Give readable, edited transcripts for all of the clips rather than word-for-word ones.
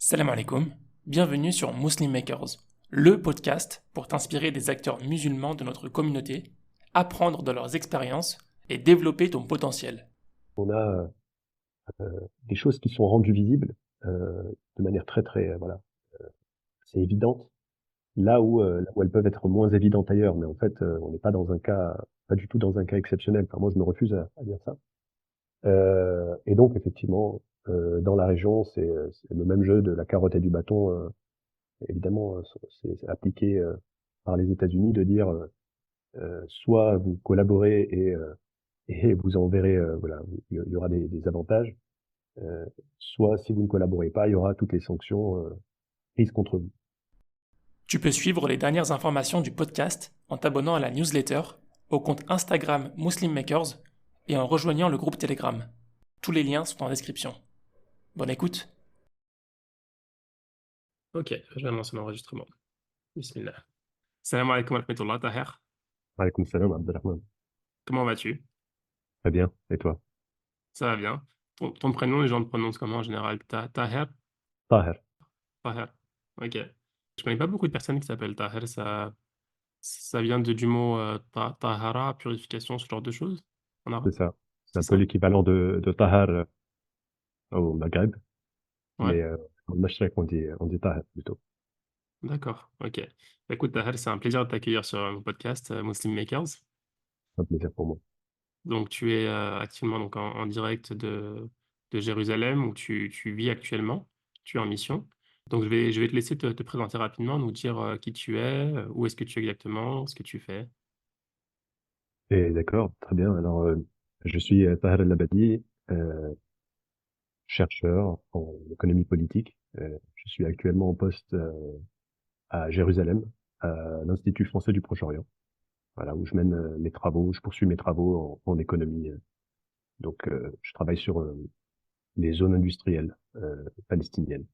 Salam alaikum, bienvenue sur Muslim Makers, le podcast pour t'inspirer des acteurs musulmans de notre communauté, apprendre de leurs expériences et développer ton potentiel. On a des choses qui sont rendues visibles de manière très voilà, c'est évidente là où elles peuvent être moins évidentes ailleurs. Mais en fait, on n'est pas dans un cas, pas du tout dans un cas exceptionnel. Enfin, moi, je me refuse à dire ça. Et donc, effectivement, dans la région, c'est le même jeu de la carotte et du bâton. Évidemment, c'est appliqué par les États-Unis de dire soit vous collaborez et vous en verrez, voilà, il y aura des avantages. Euh, Soit si vous ne collaborez pas, il y aura toutes les sanctions prises contre vous. Tu peux suivre les dernières informations du podcast en t'abonnant à la newsletter, au compte Instagram Muslim Makers et en rejoignant le groupe Telegram. Tous les liens sont en description. Bonne écoute. Ok, je vais lancer l'enregistrement. Bismillah. Salam alaikum wa rahmatullah, Taher. Alaykoum salam, Abdelrahman. Comment vas-tu? Très bien. Et toi? Ça va bien. Ton prénom, les gens le prononcent comment en général? Taher? Taher. Taher. Ok. Je connais pas beaucoup de personnes qui s'appellent Taher. Ça vient du mot tahara, purification, ce genre de choses en arabe. C'est ça. C'est C'est un peu ça? l'équivalent de Tahar au Maghreb, Ouais. mais en Mashrek, on dit Taher plutôt. D'accord. Ok. Bah, écoute, Taher, c'est un plaisir de t'accueillir sur mon podcast Muslim Makers. C'est un plaisir pour moi. Donc, tu es actuellement donc, en direct de Jérusalem où tu vis actuellement. Tu es en mission. Donc, je vais te laisser te présenter rapidement, nous dire qui tu es, où est-ce que tu es exactement, ce que tu fais. Et d'accord, très bien. Alors, je suis Taher El-Labadi, euh, chercheur en économie politique. Je suis actuellement en poste à Jérusalem, à l'Institut français du Proche-Orient. Voilà, où je mène mes travaux, je poursuis mes travaux en économie. Donc, je travaille sur les zones industrielles palestiniennes.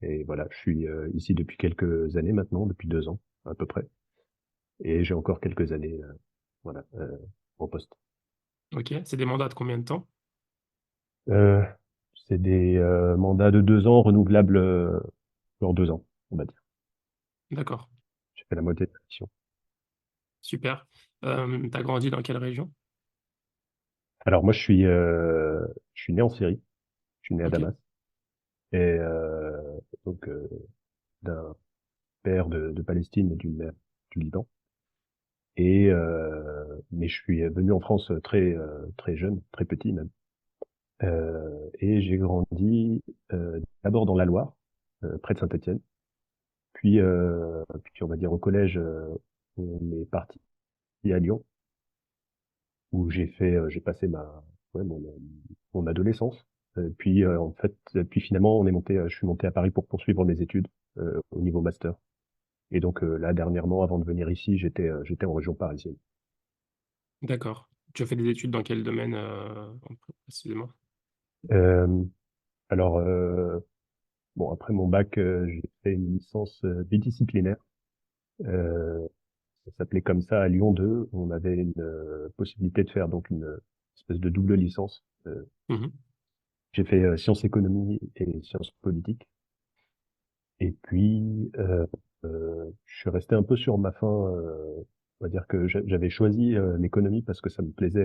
Et voilà, je suis ici depuis quelques années maintenant, depuis 2 ans à peu près, et j'ai encore quelques années, voilà, en poste. Ok. C'est des mandats de combien de temps? Euh, c'est des mandats de 2 ans renouvelables sur 2 ans, on va dire. D'accord. J'ai fait la moitié de la mission. Super. T'as grandi dans quelle région? Alors moi, je suis né en Syrie, je suis né à Ok. Damas, et donc d'un père de Palestine et d'une mère du Liban. Et mais je suis venu en France très jeune, très petit même. Et j'ai grandi d'abord dans la Loire, près de Saint-Étienne, puis on va dire au collège, on est parti à Lyon, où j'ai passé ouais, mon adolescence. En fait, puis finalement, je suis monté à Paris pour poursuivre mes études au niveau master. Et donc là, dernièrement, avant de venir ici, j'étais en région parisienne. D'accord. Tu as fait des études dans quel domaine précisément? Euh, alors, bon, après mon bac, j'ai fait une licence bidisciplinaire. Euh, Ça s'appelait comme ça à Lyon 2. On avait une possibilité de faire donc une espèce de double licence. Mhm. J'ai fait sciences économie et sciences politiques. Et puis, je suis resté un peu sur ma faim. On va dire que j'avais choisi l'économie parce que ça me plaisait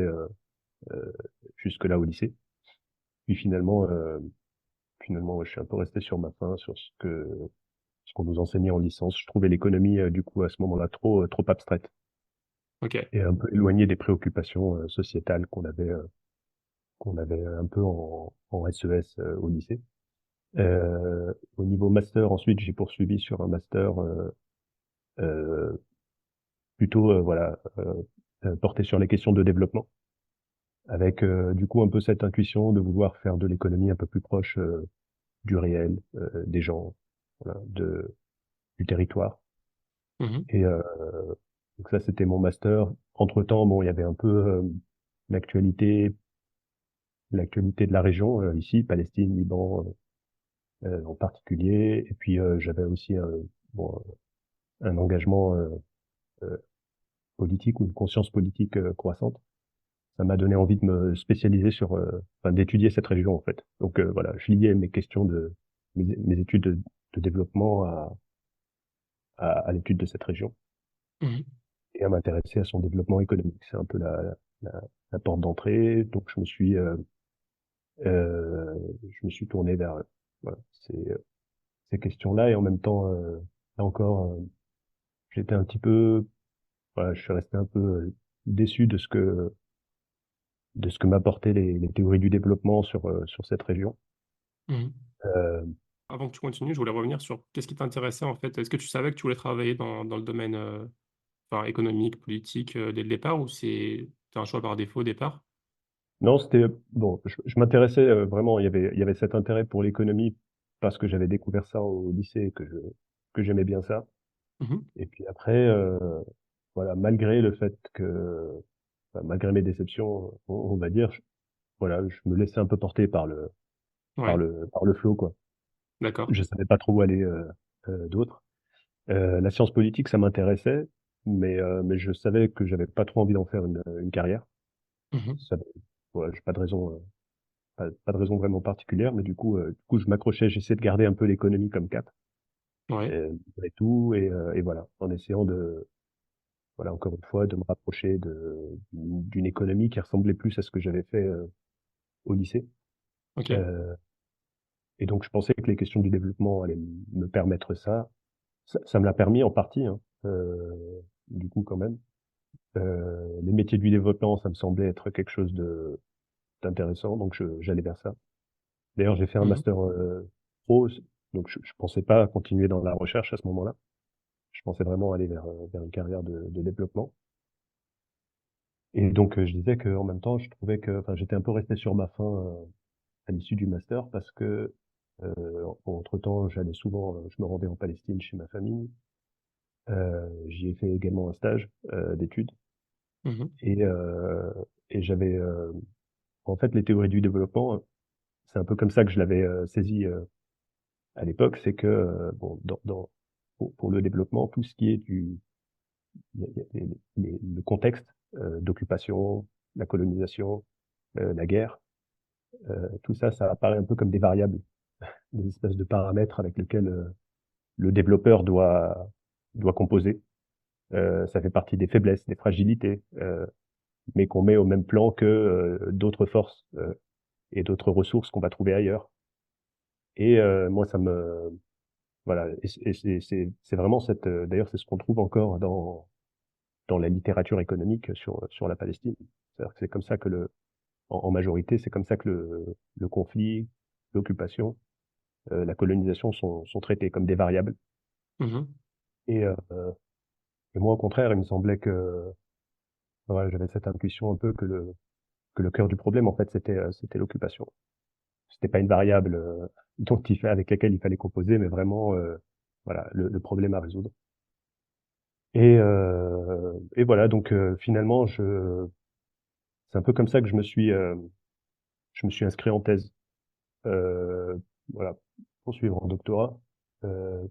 euh, jusque-là au lycée. Puis finalement, ouais, je suis un peu resté sur ma faim, sur ce qu'on nous enseignait en licence. Je trouvais l'économie, du coup, à ce moment-là, trop abstraite Ok. et un peu éloignée des préoccupations sociétales qu'on avait un peu en SES au lycée. Au niveau master, ensuite, j'ai poursuivi sur un master euh, plutôt voilà porté sur les questions de développement, avec du coup un peu cette intuition de vouloir faire de l'économie un peu plus proche du réel, des gens, voilà, du territoire. Mhm. Et donc ça, c'était mon master. Entre-temps, bon, il y avait un peu l'actualité, l'actualité de la région ici, Palestine, Liban en particulier. Et puis j'avais aussi bon, un engagement euh, politique ou une conscience politique croissante. Ça m'a donné envie de me spécialiser enfin, d'étudier cette région en fait. Donc voilà, je liais mes questions mes études de développement à l'étude de cette région Mhm. et à m'intéresser à son développement économique. C'est un peu la, la porte d'entrée. Donc euh, je me suis tourné vers voilà, ces questions-là et en même temps, là encore, j'étais un petit peu, voilà, je suis resté un peu déçu de ce que m'apportaient les théories du développement sur cette région. Mhm. Euh, Avant que tu continues, je voulais revenir sur qu'est-ce qui t'intéressait en fait. Est-ce que tu savais que tu voulais travailler dans le domaine enfin, économique, politique dès le départ ou c'était un choix par défaut au départ? non, c'était bon. Je m'intéressais vraiment. Il y avait cet intérêt pour l'économie parce que j'avais découvert ça au lycée et que j'aimais bien ça. Mhm. Et puis après, voilà, malgré le fait que, enfin, malgré mes déceptions, on va dire, voilà, je me laissais un peu porter Ouais, par le flow, quoi. d'accord. Je savais pas trop où aller d'autre. La science politique, ça m'intéressait, mais je savais que j'avais pas trop envie d'en faire une carrière. Mhm. Ça, voilà, j'ai pas de raison, pas de raison vraiment particulière, mais du coup, je m'accrochais, j'essayais de garder un peu l'économie comme cap, Ouais, malgré tout, et voilà, en essayant de, voilà, encore une fois, de me rapprocher d'une économie qui ressemblait plus à ce que j'avais fait au lycée. ok. Euh, et donc, je pensais que les questions du développement allaient me permettre ça. Ça me l'a permis en partie, hein, du coup, quand même. Les métiers du développement, ça me semblait être quelque chose d'intéressant, donc j'allais vers ça. D'ailleurs, j'ai fait un Mhm. master pro, donc je pensais pas continuer dans la recherche à ce moment-là. Je pensais vraiment aller vers une carrière de développement. Et donc, je disais qu'en même temps, je trouvais que, enfin, j'étais un peu resté sur ma faim à l'issue du master parce que, entre-temps, j'allais souvent, je me rendais en Palestine chez ma famille. J'y ai fait également un stage d'études Mhm. et, et j'avais, en fait, les théories du développement, c'est un peu comme ça que je l'avais saisi à l'époque, c'est que bon, pour le développement, tout ce qui est il y a le contexte d'occupation, la colonisation, la guerre, tout ça, ça apparaît un peu comme des variables, des espèces de paramètres avec lesquels le développeur doit composer. Ça fait partie des faiblesses, des fragilités, mais qu'on met au même plan que d'autres forces et d'autres ressources qu'on va trouver ailleurs. Et moi, ça me voilà, et c'est vraiment cette, d'ailleurs, c'est ce qu'on trouve encore dans la littérature économique sur la Palestine. C'est-à-dire que c'est comme ça que en majorité, c'est comme ça que le conflit, l'occupation, la colonisation sont traités comme des variables. Mhm. Et, euh, et moi, au contraire, il me semblait que voilà, j'avais cette intuition un peu que le cœur du problème, en fait, c'était l'occupation. C'était pas une variable avec laquelle il fallait composer, mais vraiment voilà, le problème à résoudre. Et voilà, donc finalement, c'est un peu comme ça que je me suis inscrit en thèse. Euh, voilà, poursuivre en doctorat, euh,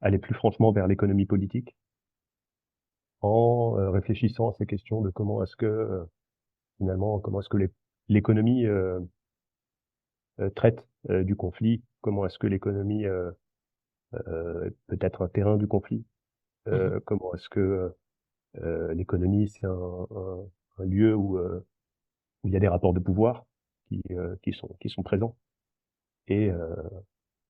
aller plus franchement vers l'économie politique, en réfléchissant à ces questions de comment est-ce que finalement, comment est-ce que l'économie traite du conflit, comment est-ce que l'économie peut être un terrain du conflit, Mhm. comment est-ce que l'économie c'est un lieu où il y a des rapports de pouvoir qui sont présents et, euh,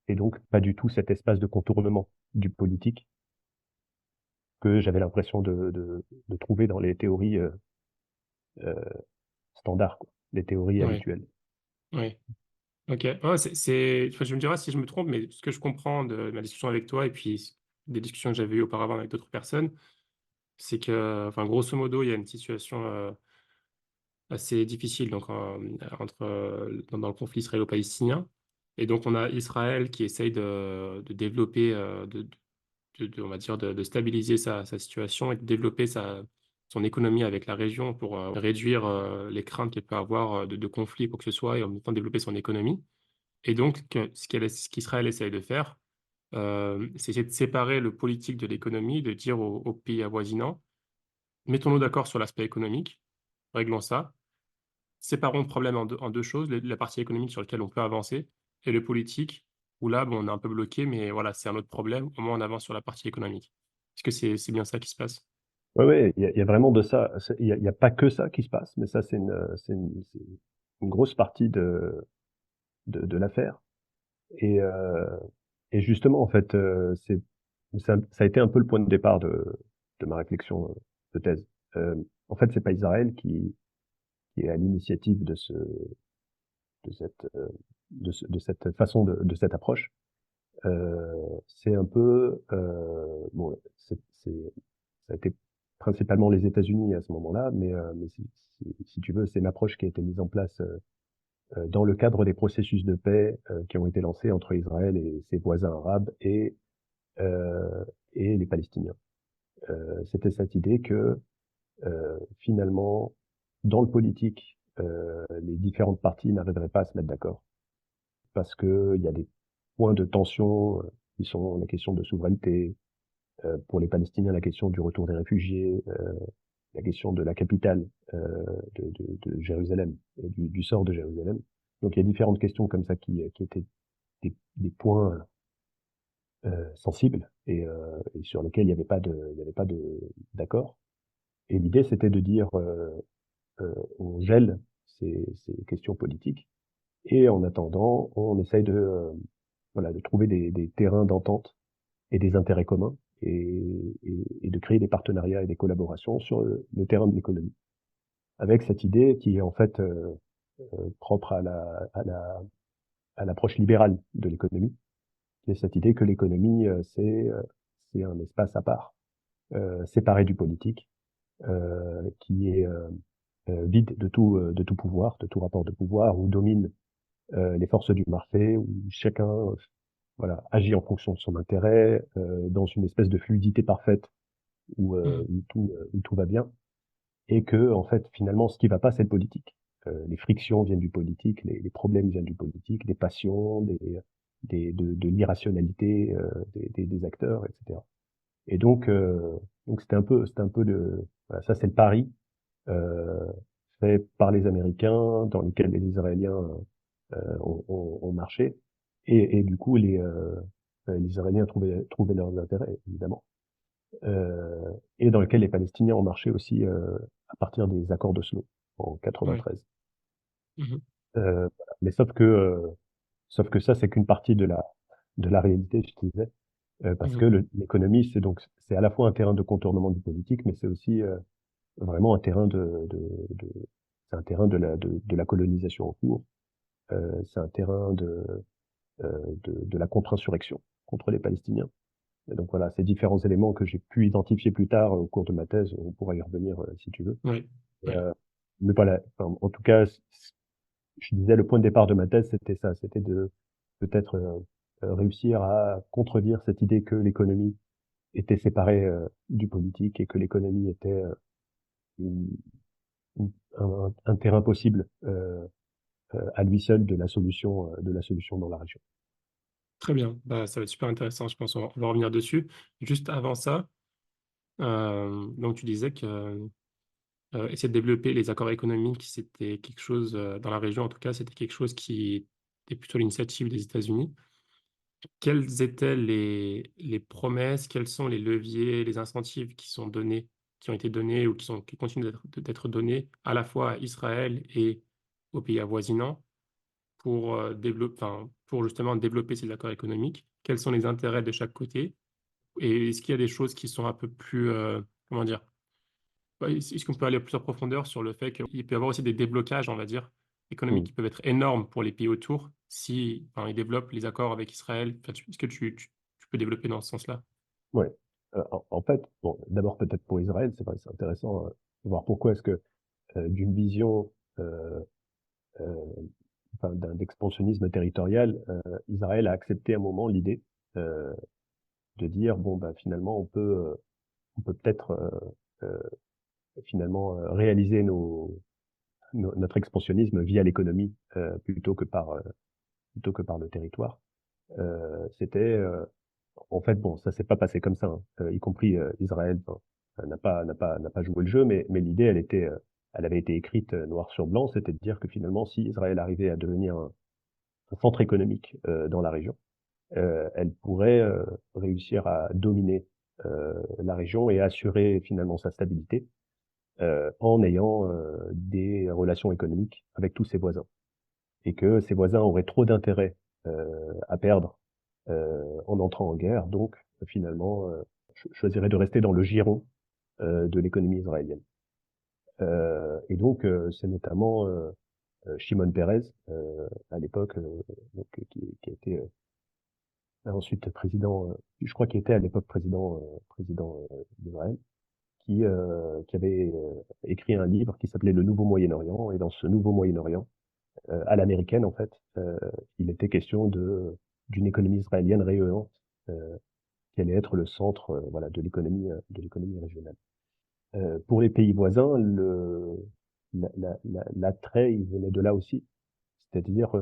et donc pas du tout cet espace de contournement du politique que j'avais l'impression de trouver dans les théories euh, standards, quoi, les théories Ouais, habituelles. ouais. Ok. Ouais, enfin, je me diras si je me trompe, mais ce que je comprends de ma discussion avec toi et puis des discussions que j'avais eues auparavant avec d'autres personnes, c'est que, enfin, grosso modo, il y a une situation assez difficile donc, dans le conflit israélo-palestinien. Et donc, on a Israël qui essaye de développer, on va dire, de stabiliser sa situation et de développer son économie avec la région pour réduire les craintes qu'elle peut avoir de conflits, quoi que ce soit, et en même temps développer son économie. Et donc, ce qu'Israël essaye de faire, c'est essayer de séparer le politique de l'économie, de dire aux pays avoisinants, mettons-nous d'accord sur l'aspect économique, réglons ça, séparons le problème en deux choses, la partie économique sur laquelle on peut avancer, et le politique. où là, bon, on est un peu bloqué, mais voilà, c'est un autre problème. Au moins, on avance sur la partie économique. Est-ce que c'est bien ça qui se passe? Ouais, ouais, il y a vraiment de ça. Il y a pas que ça qui se passe, mais ça, c'est une grosse partie de l'affaire. Et, euh, et justement, en fait, ça a été un peu le point de départ de ma réflexion de thèse. Euh, En fait, c'est pas Israël qui est à l'initiative de cette, de cette façon de cette approche. C'est un peu, bon, ça a été principalement les États-Unis à ce moment-là, mais si tu veux, c'est une approche qui a été mise en place dans le cadre des processus de paix qui ont été lancés entre Israël et ses voisins arabes euh, et les Palestiniens. C'était cette idée que finalement, dans le politique, les différentes parties n'arriveraient pas à se mettre d'accord parce que il y a des points de tension qui sont la question de souveraineté, pour les Palestiniens la question du retour des réfugiés, la question de la capitale de Jérusalem et du sort de Jérusalem. Donc il y a différentes questions comme ça qui étaient des points sensibles et sur lesquels il y avait pas de d'accord. Et l'idée c'était de dire on gèle ces questions politiques et en attendant on essaye voilà de trouver des terrains d'entente et des intérêts communs et de créer des partenariats et des collaborations sur le terrain de l'économie. Avec cette idée qui est en fait propre à l'approche libérale de l'économie, qui est cette idée que l'économie c'est un espace à part, séparé du politique, qui est vide de tout pouvoir, de tout rapport de pouvoir, où dominent les forces du marché, où chacun voilà agit en fonction de son intérêt, dans une espèce de fluidité parfaite Mmh. où tout va bien, et que en fait finalement ce qui va pas c'est le politique. Les frictions viennent du politique, les problèmes viennent du politique, des passions, de l'irrationalité des acteurs, etc. Et donc c'était un peu de voilà, ça c'est le pari euh, fait par les Américains dans lequel les Israéliens ont marché et du coup les Israéliens trouvaient leurs intérêts évidemment et dans lequel les Palestiniens ont marché aussi à partir des accords d'Oslo en Ouais. 93. Mmh. Voilà. Mais sauf que ça, c'est qu'une partie de la réalité, je te disais, parce que Mmh. l'économie, c'est à la fois un terrain de contournement du politique, mais c'est aussi vraiment un terrain c'est un terrain de la colonisation en cours. C'est un terrain de la contre-insurrection contre les Palestiniens. Et donc voilà, ces différents éléments que j'ai pu identifier plus tard au cours de ma thèse, on pourra y revenir si tu veux. Ouais. Et, Ouais. mais voilà, enfin, en tout cas, je disais le point de départ de ma thèse, c'était ça, c'était de peut-être réussir à contredire cette idée que l'économie était séparée du politique et que l'économie était une- un terrain possible à lui seul de la solution dans la région. Très bien. Bah, ça va être super intéressant, je pense, on va revenir dessus. Juste avant ça, donc tu disais que, essayer de développer les accords économiques, c'était quelque chose, dans la région en tout cas, c'était quelque chose qui était plutôt l'initiative des États-Unis. Quelles étaient les promesses, quels sont les leviers, les incentives qui ont été donnés ou qui continuent d'être donnés à la fois à Israël et aux pays avoisinants pour, pour justement développer ces accords économiques? Quels sont les intérêts de chaque côté? Et est-ce qu'il y a des choses qui sont un peu plus, comment dire? Ouais, est-ce qu'on peut aller plus en profondeur sur le fait qu'il peut y avoir aussi des déblocages, on va dire, économiques Mm. qui peuvent être énormes pour les pays autour si, enfin, ils développent les accords avec Israël? Enfin, est-ce que tu peux développer dans ce sens-là? Ouais. En fait, bon, d'abord peut-être pour Israël, c'est vrai, c'est intéressant de voir pourquoi est-ce que d'une vision euh, euh, enfin, d'expansionnisme territorial, Israël a accepté à un moment l'idée euh, de dire bon bah finalement on peut peut-être finalement réaliser notre expansionnisme via l'économie plutôt que par le territoire. C'était en fait bon ça s'est pas passé comme ça, hein. Y compris Israël enfin, n'a pas joué le jeu, mais l'idée elle avait été écrite noir sur blanc, c'était de dire que finalement si Israël arrivait à devenir un centre économique dans la région elle pourrait réussir à dominer la région et assurer finalement sa stabilité en ayant des relations économiques avec tous ses voisins. Et que ses voisins auraient trop d'intérêt à perdre en entrant en guerre, donc finalement choisiraient de rester dans le giron de l'économie israélienne. Et donc c'est notamment Shimon Peres à l'époque, donc, qui a été ensuite président, je crois qu'il était à l'époque président d'Israël, qui avait écrit un livre qui s'appelait Le Nouveau Moyen-Orient. Et dans ce Nouveau Moyen-Orient, à l'américaine en fait, il était question d'une économie israélienne rayonnante qui allait être le centre voilà de l'économie régionale. Pour les pays voisins, l'attrait il venait de là aussi, c'est-à-dire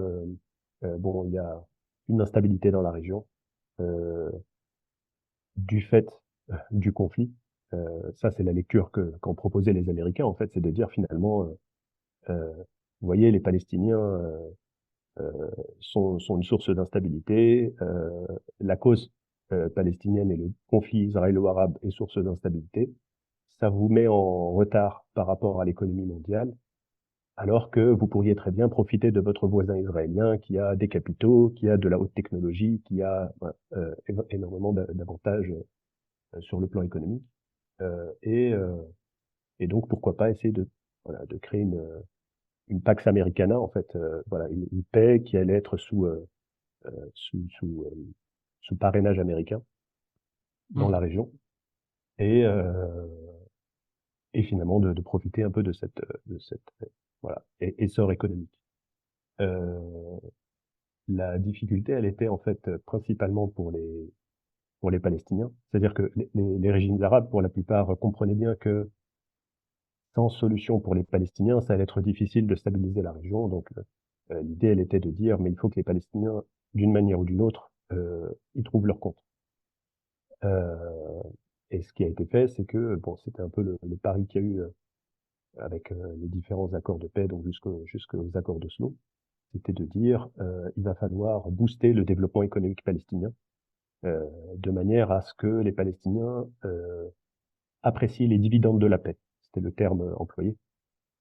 bon il y a une instabilité dans la région du fait du conflit. Ça c'est la lecture qu'ont proposé les Américains en fait, c'est de dire finalement vous voyez les Palestiniens sont une source d'instabilité. La cause palestinienne et le conflit israélo-arabe est source d'instabilité. Ça vous met en retard par rapport à l'économie mondiale, alors que vous pourriez très bien profiter de votre voisin israélien qui a des capitaux, qui a de la haute technologie, qui a énormément d'avantages sur le plan économique. Euh, et, euh, et donc, pourquoi pas essayer voilà, de créer une Pax Americana, en fait, voilà, une paix qui allait être sous, sous, euh, sous parrainage américain dans la Mmh. région et, euh, et finalement de profiter un peu de cette voilà, essor économique. Euh, la difficulté, elle était en fait principalement pour les Palestiniens. C'est-à-dire que les régimes arabes, pour la plupart, comprenaient bien que sans solution pour les Palestiniens, ça allait être difficile de stabiliser la région. Donc l'idée, elle était de dire, mais il faut que les Palestiniens, d'une manière ou d'une autre, y trouvent leur compte. Euh, et ce qui a été fait, c'est que bon, c'était un peu le pari qu'il y a eu avec les différents accords de paix, donc jusqu'aux accords d'Oslo, c'était de dire il va falloir booster le développement économique palestinien euh, de manière à ce que les Palestiniens apprécient les dividendes de la paix. C'était le terme employé.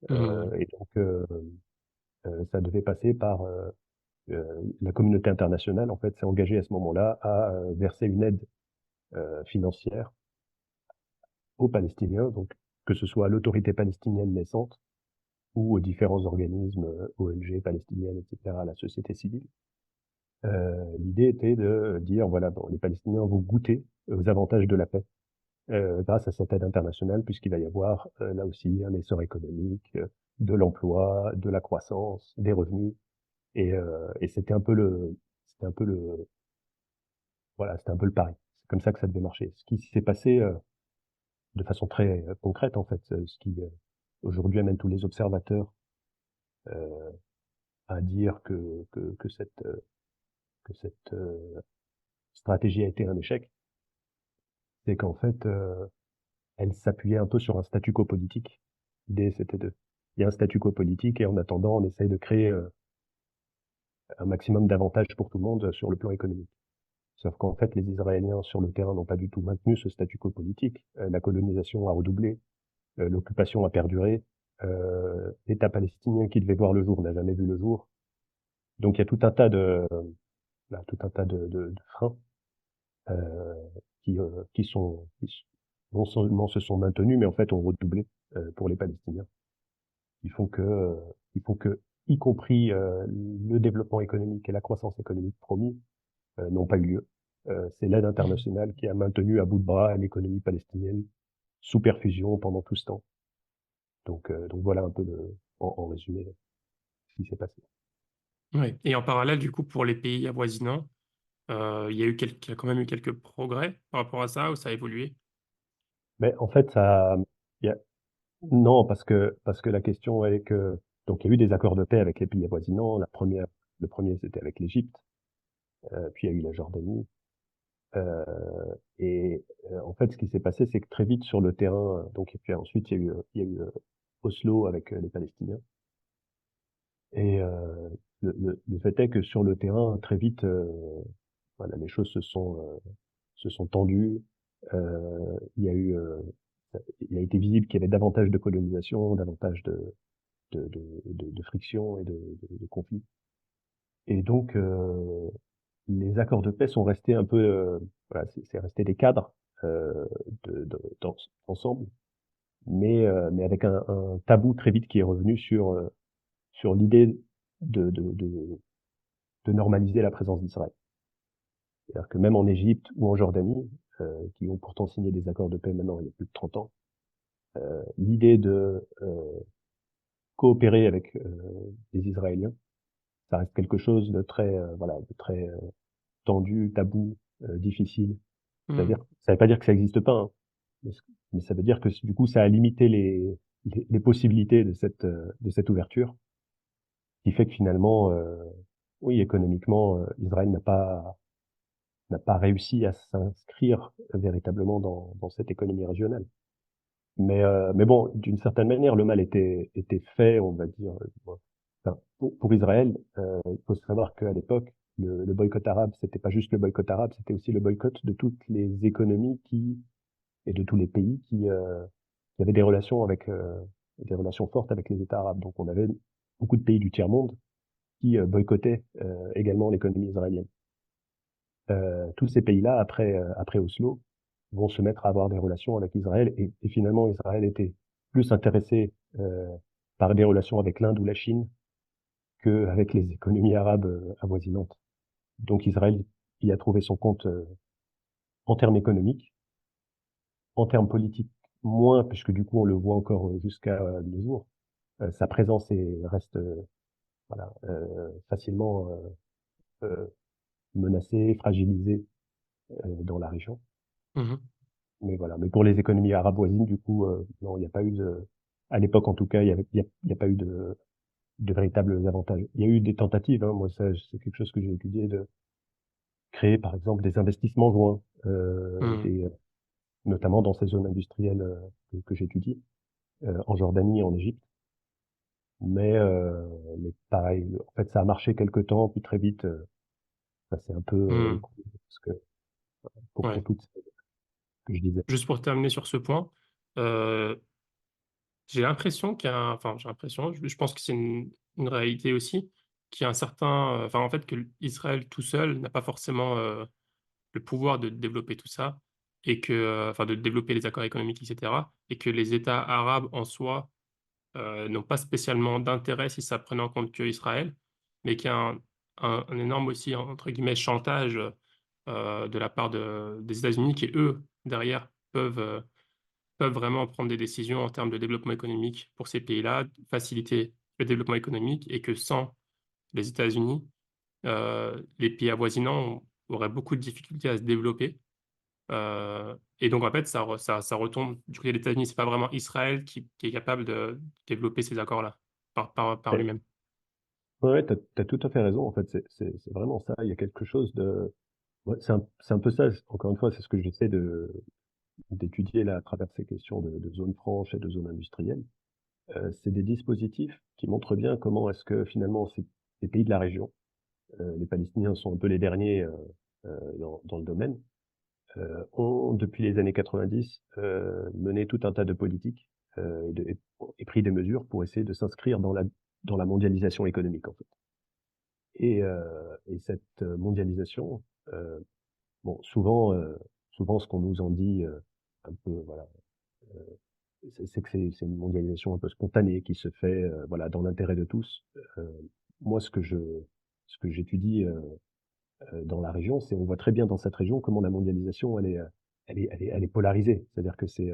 Mmh. Et donc ça devait passer par la communauté internationale. En fait, s'est engagée à ce moment-là à verser une aide financière aux Palestiniens, donc que ce soit à l'autorité palestinienne naissante ou aux différents organismes, ONG palestiniennes, etc., à la société civile. L'idée était de dire, voilà, bon, les Palestiniens vont goûter aux avantages de la paix grâce à cette aide internationale, puisqu'il va y avoir là aussi un essor économique, de l'emploi, de la croissance, des revenus, et c'était un peu le, voilà, c'était un peu le pari. C'est comme ça que ça devait marcher. Ce qui s'est passé de façon très concrète, en fait, ce qui aujourd'hui amène tous les observateurs euh, à dire que cette stratégie a été un échec, c'est qu'en fait, elle s'appuyait un peu sur un statu quo politique. L'idée, c'était il y a un statu quo politique et en attendant, on essaye de créer un maximum d'avantages pour tout le monde sur le plan économique. Sauf qu'en fait, les Israéliens sur le terrain n'ont pas du tout maintenu ce statu quo politique. La colonisation a redoublé, l'occupation a perduré, l'État palestinien qui devait voir le jour n'a jamais vu le jour. Donc il y a tout un tas de freins euh, qui non seulement se sont maintenus, mais en fait ont redoublé pour les Palestiniens. Ils font que, euh, ils font que, y compris le développement économique et la croissance économique promis, n'ont pas eu lieu. C'est l'aide Mmh. internationale qui a maintenu à bout de bras l'économie palestinienne sous perfusion pendant tout ce temps. Donc voilà un peu en résumé ce qui s'est passé. Ouais. Et en parallèle, du coup, pour les pays avoisinants, il y a quand même eu quelques progrès par rapport à ça, ou ça a évolué? Mais en fait, il y a, non, parce que la question est que donc il y a eu des accords de paix avec les pays avoisinants. Le premier c'était avec l'Égypte, puis il y a eu la Jordanie. Euh, et en fait, ce qui s'est passé, c'est que très vite sur le terrain, donc et puis ensuite il y a eu Oslo avec les Palestiniens. Et le fait est que sur le terrain, très vite, voilà, les choses se sont tendues. Il y a eu, il a été visible qu'il y avait davantage de colonisation, davantage de friction et de conflits. Et donc, les accords de paix sont restés un peu, voilà, c'est resté des cadres d'ensemble, mais avec un tabou très vite qui est revenu sur l'idée de, de, de, de normaliser la présence d'Israël. C'est-à-dire que même en Égypte ou en Jordanie, qui ont pourtant signé des accords de paix maintenant il y a plus de 30 ans, l'idée de coopérer avec les Israéliens, ça reste quelque chose de très, voilà, de très tendu, tabou, difficile. Mmh. C'est-à-dire, ça veut pas dire que ça n'existe pas, hein, mais, mais ça veut dire que du coup, ça a limité les possibilités de cette ouverture, qui fait que finalement, oui, économiquement, Israël n'a pas réussi à s'inscrire véritablement dans cette économie régionale. Mais bon, d'une certaine manière, le mal était fait, on va dire. Bon. Enfin, pour Israël, il faut savoir qu'à l'époque, le boycott arabe, c'était pas juste le boycott arabe, c'était aussi le boycott de toutes les économies et de tous les pays qui avaient des relations fortes avec les États arabes. Donc, on avait beaucoup de pays du tiers-monde qui boycottaient également l'économie israélienne. Tous ces pays-là, après Oslo, vont se mettre à avoir des relations avec Israël et finalement Israël était plus intéressé par des relations avec l'Inde ou la Chine qu'avec les économies arabes avoisinantes. Donc Israël y a trouvé son compte en termes économiques, en termes politiques moins, puisque du coup on le voit encore jusqu'à nos jours. Sa présence reste voilà, facilement euh, menacée, fragilisée dans la région. Mmh. Mais voilà. Mais pour les économies arabes voisines, du coup, non, il n'y a pas eu à l'époque en tout cas, il y a pas eu de véritables avantages. Il y a eu des tentatives, hein, moi, ça, c'est quelque chose que j'ai étudié, de créer, par exemple, des investissements joints, Mmh. notamment dans ces zones industrielles que j'étudie, en Jordanie et en Égypte. Mais pareil, en fait, ça a marché quelque temps, puis très vite, ça s'est un peu Mmh. écroulé, parce que pour Ouais. tout ce que je disais. Juste pour terminer sur ce point, heu, j'ai l'impression qu'il y a enfin, j'ai l'impression, je pense que c'est une réalité aussi, qu'il y a un certain, enfin, en fait, que Israël tout seul n'a pas forcément, le pouvoir de développer tout ça et que, enfin, de développer les accords économiques et cetera et que les États arabes en soi, n'ont pas spécialement d'intérêt si ça prenait en compte qu'Israël, mais qu'il y a un énorme aussi, entre guillemets, «chantage», de la part des États-Unis qui, eux, derrière, peuvent vraiment prendre des décisions en termes de développement économique pour ces pays-là, faciliter le développement économique et que sans les États-Unis, les pays avoisinants auraient beaucoup de difficultés à se développer, et donc en fait, ça retombe du côté des États-Unis. C'est pas vraiment Israël qui est capable de développer ces accords-là par Ouais, lui-même. ouais, t'as tout à fait raison. En fait, c'est vraiment ça. Il y a quelque chose de, ouais, c'est un peu ça. Encore une fois, c'est ce que j'essaie d'étudier là à travers ces questions de zones franches et de zones industrielles. C'est des dispositifs qui montrent bien comment est-ce que finalement ces pays de la région, les Palestiniens sont un peu les derniers dans le domaine, ont depuis les années 90 mené tout un tas de politiques et pris des mesures pour essayer de s'inscrire dans la mondialisation économique en fait. Et cette mondialisation, euh, bon, souvent ce qu'on nous en dit un peu, voilà, c'est que c'est une mondialisation un peu spontanée qui se fait, voilà, dans l'intérêt de tous. Euh, moi, ce que j'étudie dans la région, c'est on voit très bien dans cette région comment la mondialisation, elle est polarisée. C'est-à-dire que c'est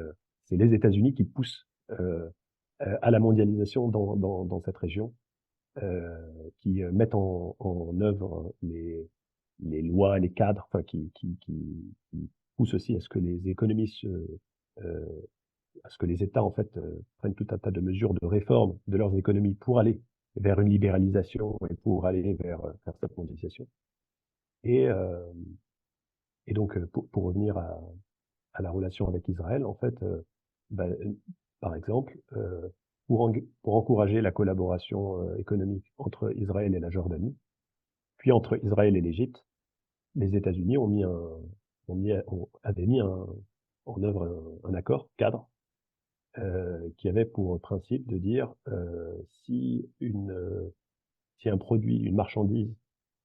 les États-Unis qui poussent à la mondialisation dans cette région, qui mettent en œuvre les lois, les cadres, enfin qui poussent aussi à ce que les économies euh, à ce que les États en fait prennent tout un tas de mesures de réforme de leurs économies pour aller vers une libéralisation et pour aller vers cette mondialisation. Et, euh, et donc pour revenir à la relation avec Israël, en fait, ben, par exemple, pour encourager la collaboration économique entre Israël et la Jordanie, puis entre Israël et l'Égypte, les États-Unis avaient mis en œuvre un accord cadre qui avait pour principe de dire si un produit, une marchandise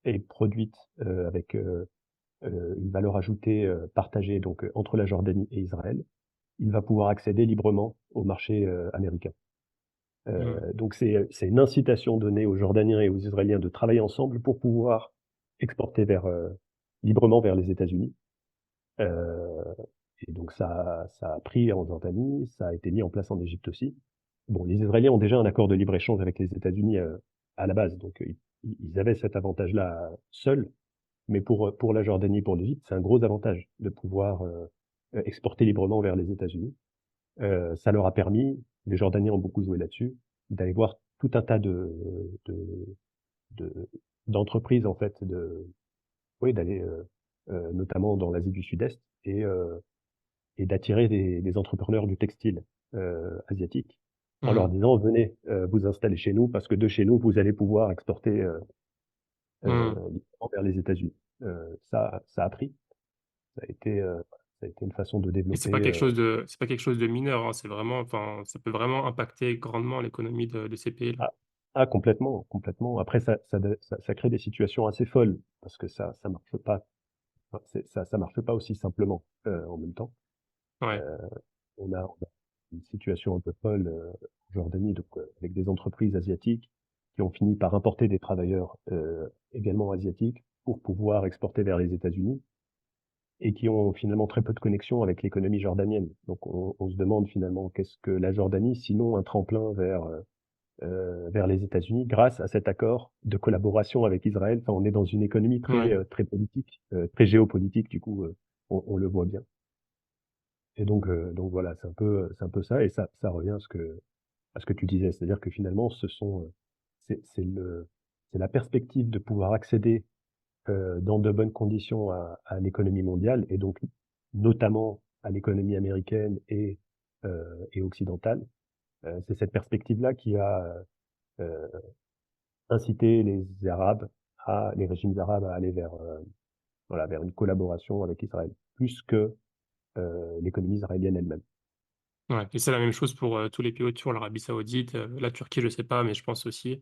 est produite avec une valeur ajoutée partagée donc entre la Jordanie et Israël, il va pouvoir accéder librement au marché américain. Mmh. Donc c'est une incitation donnée aux Jordaniens et aux Israéliens de travailler ensemble pour pouvoir exporter librement vers les États-Unis. Euh, et donc ça a pris en Jordanie, ça a été mis en place en Égypte aussi. Bon, les Israéliens ont déjà un accord de libre-échange avec les États-Unis à la base, donc ils avaient cet avantage-là seuls. Mais pour la Jordanie, pour l'Égypte, c'est un gros avantage de pouvoir exporter librement vers les États-Unis. Ça leur a permis, les Jordaniens ont beaucoup joué là-dessus, d'aller voir tout un tas de, de- d'entreprises en fait, oui, d'aller notamment dans l'Asie du Sud-Est et d'attirer des entrepreneurs du textile asiatique en leur Mmh. disant venez vous installer chez nous parce que de chez nous vous allez pouvoir exporter Mmh. librement vers les États-Unis. Ça a pris, ça a été une façon de Et développer. c'est pas quelque chose de mineur, hein, c'est vraiment, enfin, ça peut vraiment impacter grandement l'économie de ces pays-là. Ah, ah, complètement, complètement. Après, ça crée des situations assez folles parce que ça marche pas, enfin, ça marche pas aussi simplement en même temps. Ouais. Euh, on a une situation un peu folle en Jordanie, donc avec des entreprises asiatiques qui ont fini par importer des travailleurs également asiatiques pour pouvoir exporter vers les États-Unis et qui ont finalement très peu de connexion avec l'économie jordanienne. Donc on se demande finalement qu'est-ce que la Jordanie, sinon un tremplin vers les États-Unis grâce à cet accord de collaboration avec Israël. Enfin, on est dans une économie Ouais. très politique, très géopolitique, du coup, on le voit bien. Et donc voilà, c'est un peu ça, et ça revient à ce que tu disais, c'est-à-dire que finalement, c'est la perspective de pouvoir accéder dans de bonnes conditions à l'économie mondiale, et donc notamment à l'économie américaine et occidentale. C'est cette perspective-là qui a euh, inciter les régimes arabes à aller voilà, vers une collaboration avec Israël, plus que l'économie israélienne elle-même. Ouais. Et c'est la même chose pour tous les pays autour, l'Arabie Saoudite, la Turquie, je sais pas, mais je pense aussi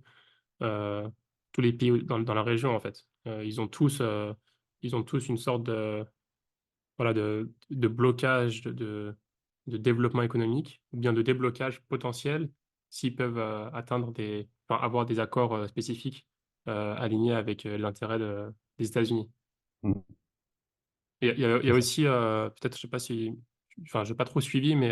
euh, tous les pays dans la région en fait. Ils ont tous une sorte de voilà de blocage de développement économique ou bien de déblocage potentiel s'ils peuvent atteindre enfin, avoir des accords spécifiques alignés avec l'intérêt des États-Unis. Mm. Il y a C'est ça. aussi, peut-être, je sais pas si, enfin, j'ai pas trop suivi, mais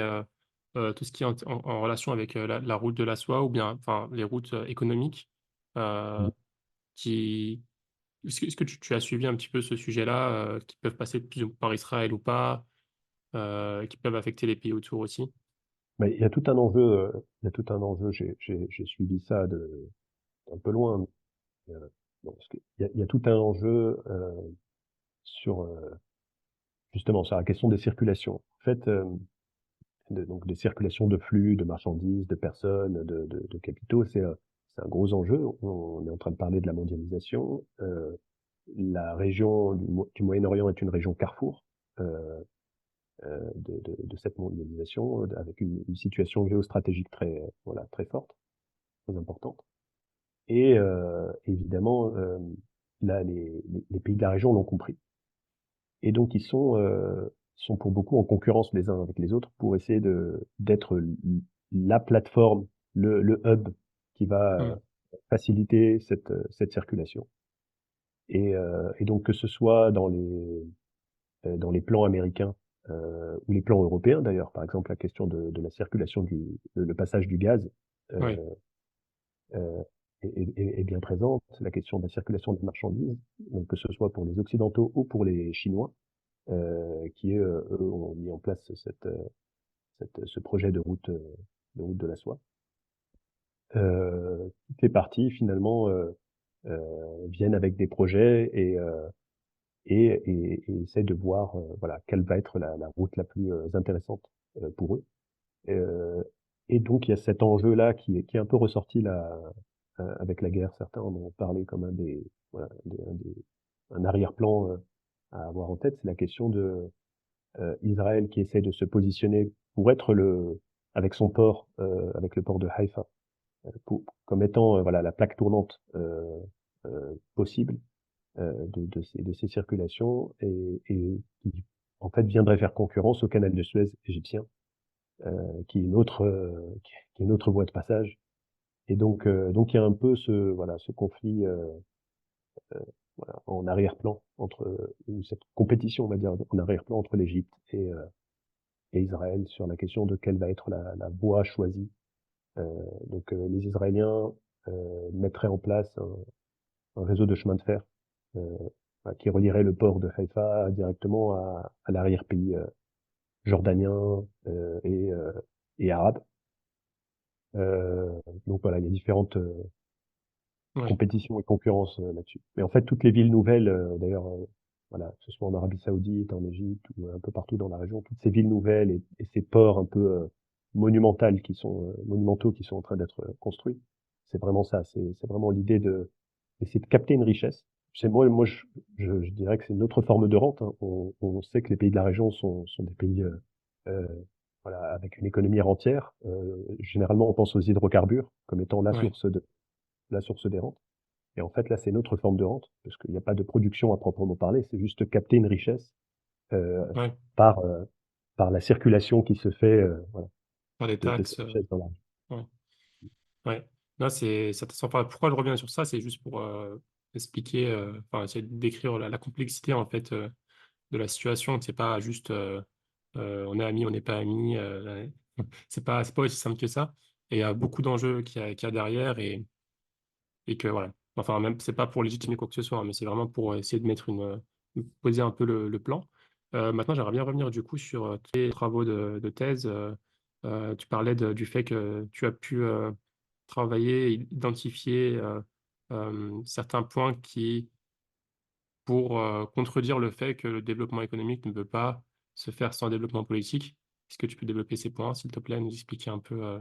tout ce qui est en relation avec la route de la soie ou bien, enfin, les routes économiques, Mm. euh, qui, est-ce que tu as suivi un petit peu ce sujet-là, qui peuvent passer plus ou par Israël ou pas, qui peuvent affecter les pays autour aussi? Mais il y a tout un enjeu, il y a tout un enjeu. J'ai suivi ça d'un peu loin. Bon, parce il y a tout un enjeu sur justement sur la question des circulations. En fait, donc des circulations de flux, de marchandises, de personnes, de capitaux, c'est un gros enjeu. On est en train de parler de la mondialisation. La région du Moyen-Orient est une région carrefour euh, de cette mondialisation, avec une situation géostratégique voilà, très forte, très importante. Et évidemment, là, les pays de la région l'ont compris. Et donc, sont pour beaucoup en concurrence les uns avec les autres pour essayer d'être la plateforme, le hub qui va Hmm. faciliter cette circulation. Et donc, que ce soit dans les plans américains ou les plans européens d'ailleurs. Par exemple, la question de la circulation le passage du gaz Oui, euh, euh, est bien présente. La question de la circulation des marchandises, donc que ce soit pour les Occidentaux ou pour les Chinois, eux ont mis en place ce projet de route de la soie. Toutes les parties finalement viennent avec des projets et essaient de voir voilà quelle va être la route la plus intéressante pour eux. Euh, et donc il y a cet enjeu-là qui est un peu ressorti là avec la guerre. Certains en ont parlé comme un arrière-plan à avoir en tête, c'est la question de Israël qui essaie de se positionner pour être avec son port, avec le port de Haïfa, comme étant voilà la plaque tournante possible de ces circulations et qui en fait viendrait faire concurrence au canal de Suez égyptien, qui est qui est une autre voie de passage. Et donc il y a un peu ce conflit voilà, en arrière-plan ou cette compétition, on va dire, en arrière-plan entre l'Égypte et Israël sur la question de quelle va être la voie choisie. Les Israéliens mettraient en place un réseau de chemin de fer euh, qui relierait le port de Haïfa directement à l'arrière-pays jordanien et arabe. Donc voilà, il y a différentes Ouais, compétition et concurrence là-dessus. Mais en fait, toutes les villes nouvelles, d'ailleurs, voilà, que ce soit en Arabie Saoudite, en Égypte ou un peu partout dans la région, toutes ces villes nouvelles et ces ports un peu monumentaux qui sont en train d'être construits, c'est vraiment ça. C'est vraiment l'idée de essayer de capter une richesse. C'est moi, je dirais que c'est une autre forme de rente. Hein. On sait que les pays de la région sont des pays euh, voilà, avec une économie rentière. Généralement, on pense aux hydrocarbures comme étant ouais, la source des rentes. Et en fait, là, c'est une autre forme de rente, parce qu'il n'y a pas de production à proprement parler, c'est juste capter une richesse euh, ouais. par, par la circulation qui se fait voilà, Par les de cette taxes. richesse dans la région. Ouais. Ouais. Non, c'est intéressant. Enfin, pourquoi je reviens sur ça? C'est juste pour expliquer, enfin, essayer de décrire la complexité en fait de la situation. C'est pas juste on est amis, on n'est pas amis. C'est pas aussi simple que ça. Et il y a beaucoup d'enjeux qu'il y a derrière et que voilà. Enfin, même, c'est pas pour légitimer quoi que ce soit, hein, mais c'est vraiment pour essayer de mettre poser un peu le plan. Maintenant, j'aimerais bien revenir du coup sur tes travaux de thèse. Tu parlais du fait que tu as pu travailler, identifier certains points qui, pour contredire le fait que le développement économique ne peut pas se faire sans développement politique. Est-ce que tu peux développer ces points, s'il te plaît, nous expliquer un peu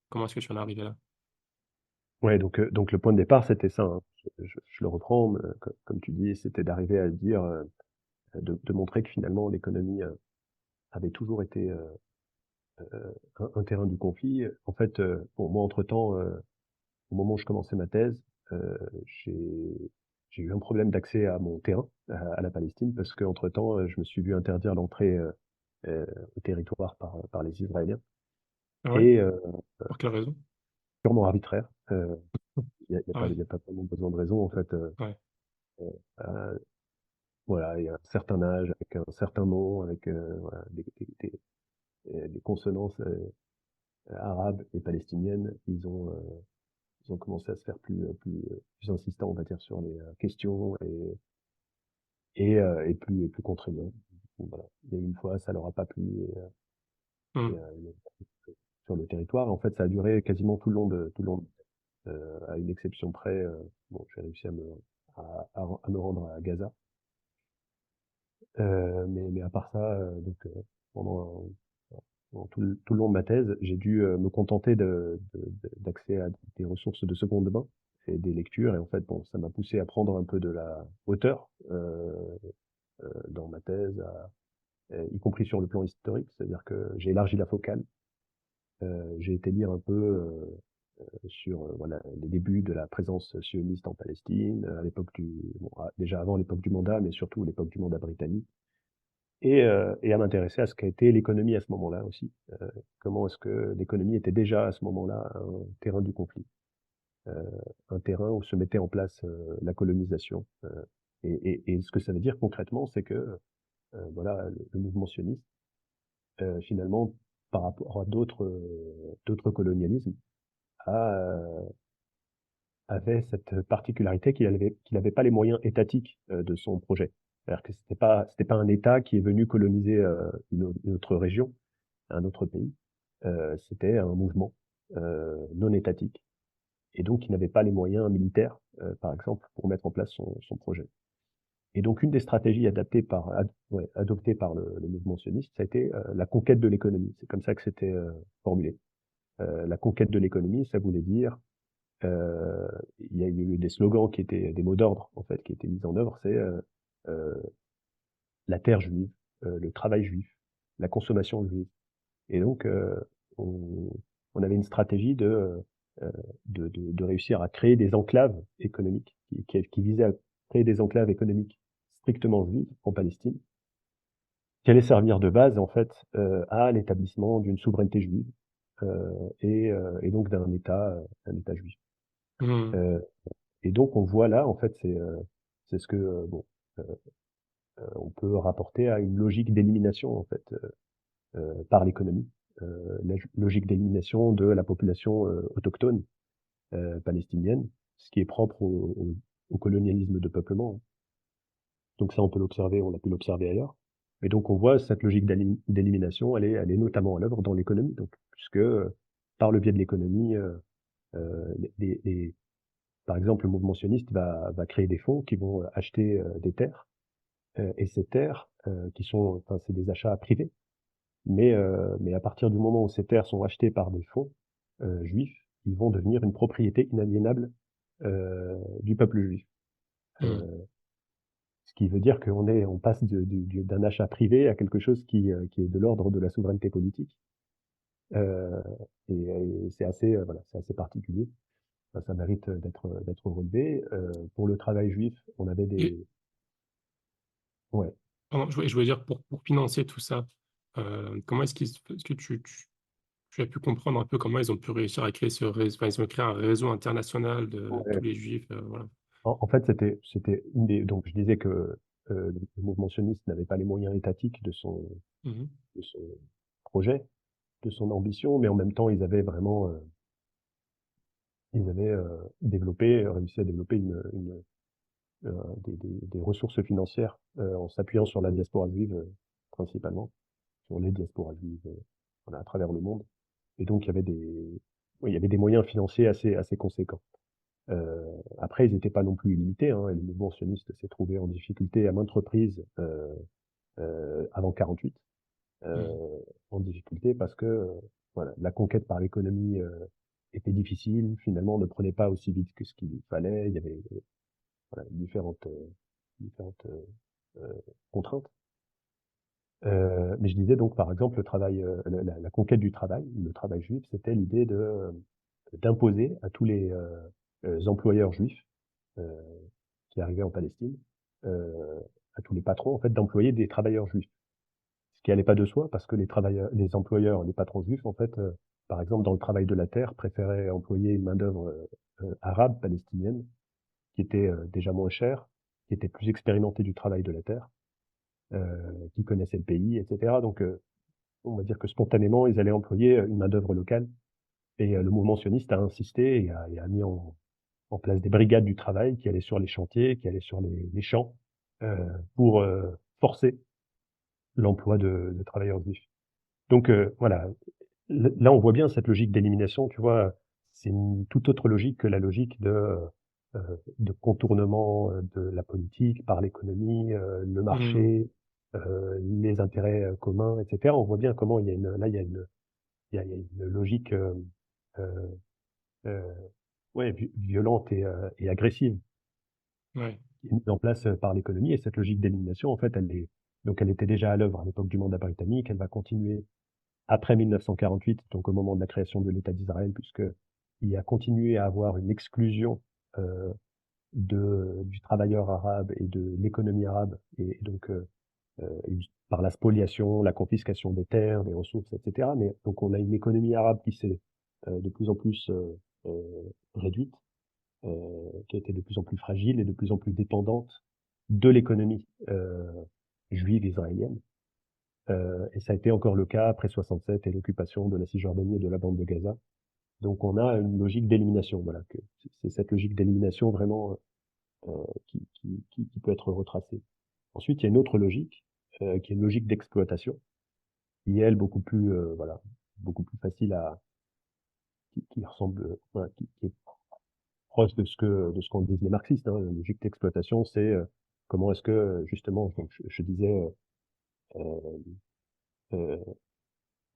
comment est-ce que tu en es arrivé là? Ouais, donc le point de départ, c'était ça. Hein. Je le reprends, comme tu dis, c'était d'arriver à dire, de montrer que finalement l'économie avait toujours été un terrain du conflit. En fait, bon, moi, entre-temps, au moment où je commençais ma thèse, euh, j'ai j'ai eu un problème d'accès à mon terrain, à la Palestine, parce qu'entre-temps, je me suis vu interdire l'entrée au territoire par les Israéliens. Ah ouais? Et Pour quelle raison? purement arbitraire. Ah ouais, Il y a pas vraiment besoin de raison, en fait. ouais. Euh, voilà, il y a un certain âge, avec un certain nom, avec voilà, des consonances arabes et palestiniennes. Ils ont commencé à se faire plus insistants, on va dire, sur les questions et plus contraignants. Donc, voilà. Il y a eu une fois, ça leur a pas plu Hmm. ils ont sur le territoire. En fait, ça a duré quasiment tout le long, à une exception près. Bon, j'ai réussi à me rendre à Gaza, mais à part ça, pendant, pendant tout le long de ma thèse, j'ai dû me contenter d'accès à des ressources de seconde main et des lectures. Et en fait, bon, ça m'a poussé à prendre un peu de la hauteur dans ma thèse, y compris sur le plan historique, c'est-à-dire que j'ai élargi la focale. J'ai été lire un peu sur voilà, les débuts de la présence sioniste en Palestine, à l'époque déjà avant l'époque du mandat, mais surtout l'époque du mandat britannique, et à m'intéresser à ce qu'a été l'économie à ce moment-là aussi. Comment est-ce que l'économie était déjà à ce moment-là un terrain du conflit, euh, un terrain où se mettait en place la colonisation. Et ce que ça veut dire concrètement, c'est que voilà, le mouvement sioniste finalement, par rapport à d'autres colonialismes, a, avait cette particularité qu'il avait pas les moyens étatiques de son projet. C'est-à-dire que c'était pas un État qui est venu coloniser une autre région, un autre pays. C'était un mouvement non étatique et donc qui n'avait pas les moyens militaires, par exemple, pour mettre en place son projet. Et donc une des stratégies adoptées par le mouvement sioniste, ça a été la conquête de l'économie. C'est comme ça que c'était formulé. La conquête de l'économie, ça voulait dire, euh, il y a eu des slogans qui étaient des mots d'ordre en fait qui étaient mis en œuvre. C'est la terre juive, le travail juif, la consommation juive. Et donc, on, on avait une stratégie euh, de réussir à créer des enclaves économiques qui visaient à créer des enclaves économiques strictement juives en Palestine, qui allaient servir de base en fait à l'établissement d'une souveraineté juive et donc un État juif. Mhm. Euh, et donc on voit là en fait c'est ce que bon on peut rapporter à une logique d'élimination en fait par l'économie, la logique d'élimination de la population autochtone palestinienne, ce qui est propre au colonialisme de peuplement. Donc ça, on peut l'observer, on a pu l'observer ailleurs. Et donc on voit cette logique d'élimination, elle est notamment à l'œuvre dans l'économie, donc puisque par le biais de l'économie, par exemple, le mouvement sioniste va créer des fonds qui vont acheter des terres, et ces terres qui sont, enfin, c'est des achats privés, mais à partir du moment où ces terres sont achetées par des fonds juifs, ils vont devenir une propriété inaliénable du peuple juif. Mhm. Ce qui veut dire on passe d'un achat privé à quelque chose qui est de l'ordre de la souveraineté politique. Euh, et c'est assez, voilà, c'est assez particulier. Enfin, ça mérite d'être relevé. Pour le travail juif, on avait Et, des, ouais, pardon, je voulais dire, pour financer tout ça, comment est-ce que tu as pu comprendre un peu comment ils ont pu réussir à créer ce réseau, enfin, ils ont créé un réseau international de tous ouais. les juifs, voilà. En fait, c'était donc je disais que le mouvement sioniste n'avait pas les moyens étatiques Mhm. de son projet, de son ambition, mais en même temps, ils avaient réussi à développer des ressources financières en s'appuyant sur la diaspora juive principalement, sur les diasporas juives voilà, à travers le monde. Et donc oui, il y avait des moyens financiers assez conséquents. Après, ils n'étaient pas non plus illimités. Hein, et le mouvement sioniste s'est trouvé en difficulté à maintes reprises avant 48, Mhm. en difficulté parce que voilà, la conquête par l'économie était difficile. Finalement, on ne prenait pas aussi vite que ce qu'il fallait. Il y avait voilà, différentes euh, contraintes. Mais je disais donc, par exemple, le travail, la conquête du travail, le travail juif, c'était l'idée d'imposer à tous les employeurs juifs euh, qui arrivaient en Palestine, euh, à tous les patrons, en fait, d'employer des travailleurs juifs. Ce qui allait pas de soi, parce que les employeurs, les patrons juifs, en fait, par exemple, dans le travail de la terre, préféraient employer une main-d'œuvre arabe, palestinienne, qui était déjà moins chère, qui était plus expérimentée du travail de la terre, qui connaissait le pays, etc. Donc, on va dire que spontanément, ils allaient employer une main-d'œuvre locale. Et le mouvement sioniste a insisté et a mis en place des brigades du travail qui allaient sur les chantiers, qui allaient sur les champs, pour forcer l'emploi de travailleurs juifs. Donc voilà, là on voit bien cette logique d'élimination, tu vois, c'est une toute autre logique que la logique de contournement de la politique par l'économie, le Mhm. marché, les intérêts communs, etc. On voit bien comment il y a une logique euh, euh, ouais, violente et agressive Ouais. qui est mise en place par l'économie. Et cette logique d'élimination, en fait, donc elle était déjà à l'œuvre à l'époque du mandat britannique. Elle va continuer après 1948, donc au moment de la création de l'État d'Israël, puisque il a continué à avoir une exclusion euh, du travailleur arabe et de l'économie arabe, et donc par la spoliation, la confiscation des terres, des ressources, etc. Mais donc on a une économie arabe qui s'est de plus en plus réduite, qui a été de plus en plus fragile et de plus en plus dépendante de l'économie juive israélienne. Et ça a été encore le cas après 67 et l'occupation de la Cisjordanie et de la bande de Gaza. Donc on a une logique d'élimination, voilà, que c'est cette logique d'élimination vraiment qui peut être retracée. Ensuite, il y a une autre logique, qui est une logique d'exploitation, qui est elle beaucoup plus, voilà, beaucoup plus facile qui ressemble, voilà, qui est proche de ce qu'en disent les marxistes. Hein. La logique d'exploitation, c'est comment est-ce que justement, donc je disais, euh, euh,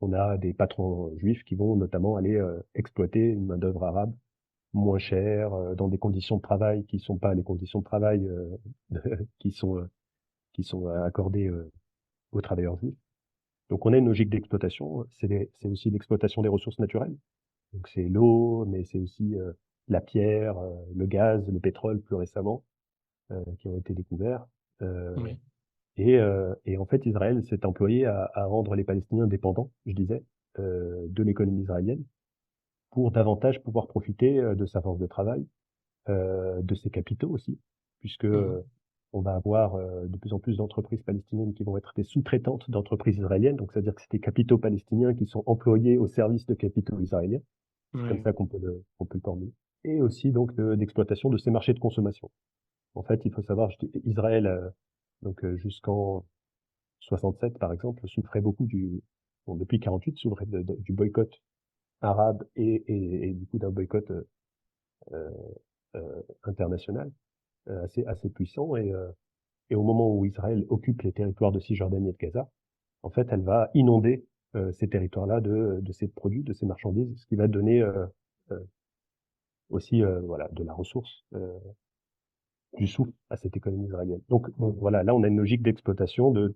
on a des patrons juifs qui vont notamment aller exploiter une main-d'œuvre arabe moins chère, dans des conditions de travail qui sont pas les conditions de travail qui sont qui sont accordés aux travailleurs juifs. Donc on a une logique d'exploitation, c'est aussi l'exploitation des ressources naturelles. Donc c'est l'eau, mais c'est aussi la pierre, le gaz, le pétrole plus récemment, qui ont été découverts. Euh, Oui. et en fait, Israël s'est employé à rendre les Palestiniens dépendants, je disais, de l'économie israélienne, pour davantage pouvoir profiter de sa force de travail, de ses capitaux aussi, puisque Mhm. on va avoir de plus en plus d'entreprises palestiniennes qui vont être des sous-traitantes d'entreprises israéliennes. Donc, c'est-à-dire que c'est des capitaux palestiniens qui sont employés au service de capitaux israéliens. C'est comme Ouais. ça qu'on peut le formuler. Et aussi donc d'exploitation de ces marchés de consommation. En fait, il faut savoir, Israël, donc jusqu'en 67 par exemple, souffrait beaucoup bon, depuis 48, souffrait du boycott arabe et du coup d'un boycott euh, international assez puissant. Et au moment où Israël occupe les territoires de Cisjordanie et de Gaza, en fait, elle va inonder ces territoires-là de ces produits, de ces marchandises, ce qui va donner euh, aussi voilà, de la ressource, du souffle à cette économie israélienne. Donc bon, voilà, là on a une logique d'exploitation de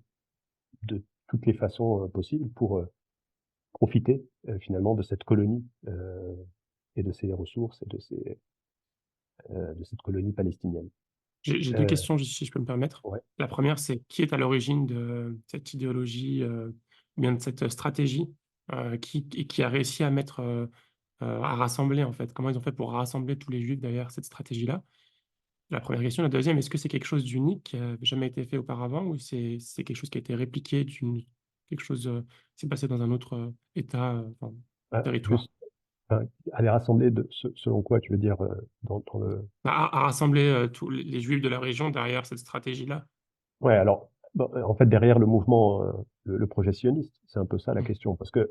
toutes les façons possibles pour profiter finalement de cette colonie et de ses ressources et de cette colonie palestinienne. J'ai deux Euh, questions, si je peux me permettre. ouais. La première, c'est qui est à l'origine de cette idéologie, ou bien de cette stratégie, qui a réussi à mettre, à rassembler, en fait? Comment ils ont fait pour rassembler tous les Juifs derrière cette stratégie-là? La première question. La deuxième, est-ce que c'est quelque chose d'unique qui a jamais été fait auparavant ou c'est quelque chose qui a été répliqué quelque chose, qui s'est passé dans un autre, État, enfin, Ah, territoire? juste aller rassembler selon quoi tu veux dire dans le. Bah, à rassembler, tous les Juifs de la région derrière cette stratégie-là? Ouais, alors bon, en fait derrière le mouvement, le projet sioniste, c'est un peu ça la Mmh. question, parce que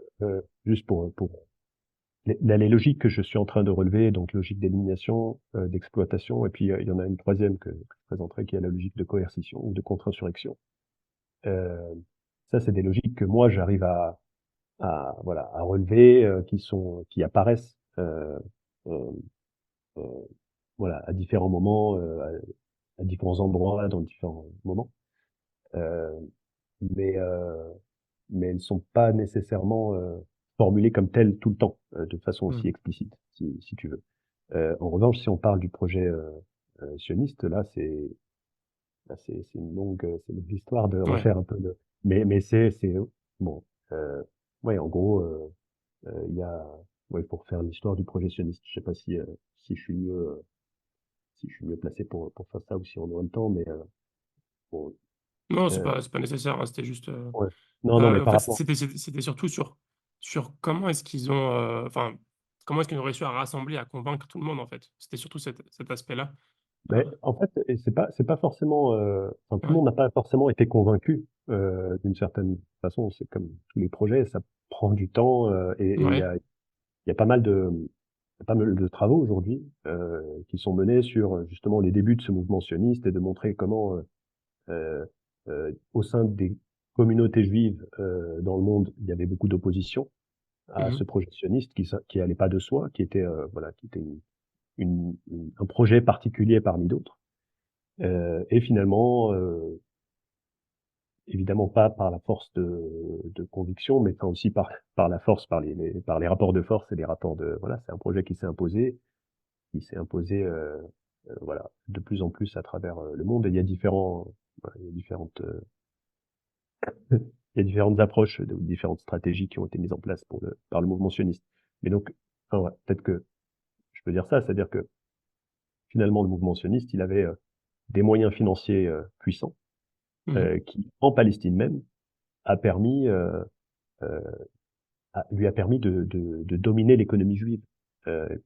juste pour les logiques que je suis en train de relever, donc logique d'élimination, d'exploitation, et puis il y en a une troisième que je présenterai qui est la logique de coercition ou de contre-insurrection. Euh, Ça, c'est des logiques que moi j'arrive voilà à relever, qui apparaissent euh, euh, voilà à différents moments, à différents endroits, dans différents moments, euh, mais mais elles ne sont pas nécessairement formulées comme telles tout le temps, de façon Mmh. aussi explicite, si tu veux. En revanche, si on parle du projet sioniste, c'est une longue histoire de Ouais. refaire un peu le. Mais c'est bon. Euh, ouais, en gros, il y a, ouais, pour faire l'histoire du projet sioniste. Je sais pas si je suis si je suis mieux placé pour faire ça ou si on aura le temps, mais bon, Non, euh, c'est pas nécessaire, hein, c'était juste, ouais. Non, non, mais en par fait, rapport. c'était surtout sur comment est-ce qu'ils ont, enfin, comment est-ce qu'ils ont réussi à rassembler, à convaincre tout le monde, en fait? C'était surtout cet aspect-là. Mais en fait, et c'est pas forcément, enfin, tout le Ouais. monde n'a pas forcément été convaincu d'une certaine façon. C'est comme tous les projets, ça prend du temps et Ouais. il y a pas mal de travaux aujourd'hui qui sont menés sur justement les débuts de ce mouvement sioniste et de montrer comment euh, au sein des communautés juives dans le monde, il y avait beaucoup d'opposition à Mmh. ce projet sioniste qui allait pas de soi, qui était voilà, qui était un projet particulier parmi d'autres. Et finalement, évidemment pas par la force de conviction, mais enfin aussi par la force, par les rapports de force et les rapports de voilà, c'est un projet qui s'est imposé voilà de plus en plus à travers le monde. Et il y a voilà, il y a différentes approches, différentes stratégies qui ont été mises en place par le mouvement sioniste. Mais donc, enfin, ouais, peut-être que je peux dire ça, c'est-à-dire que finalement le mouvement sioniste, il avait des moyens financiers puissants Mmh. qui, en Palestine même, a permis, euh, lui a permis de dominer l'économie juive,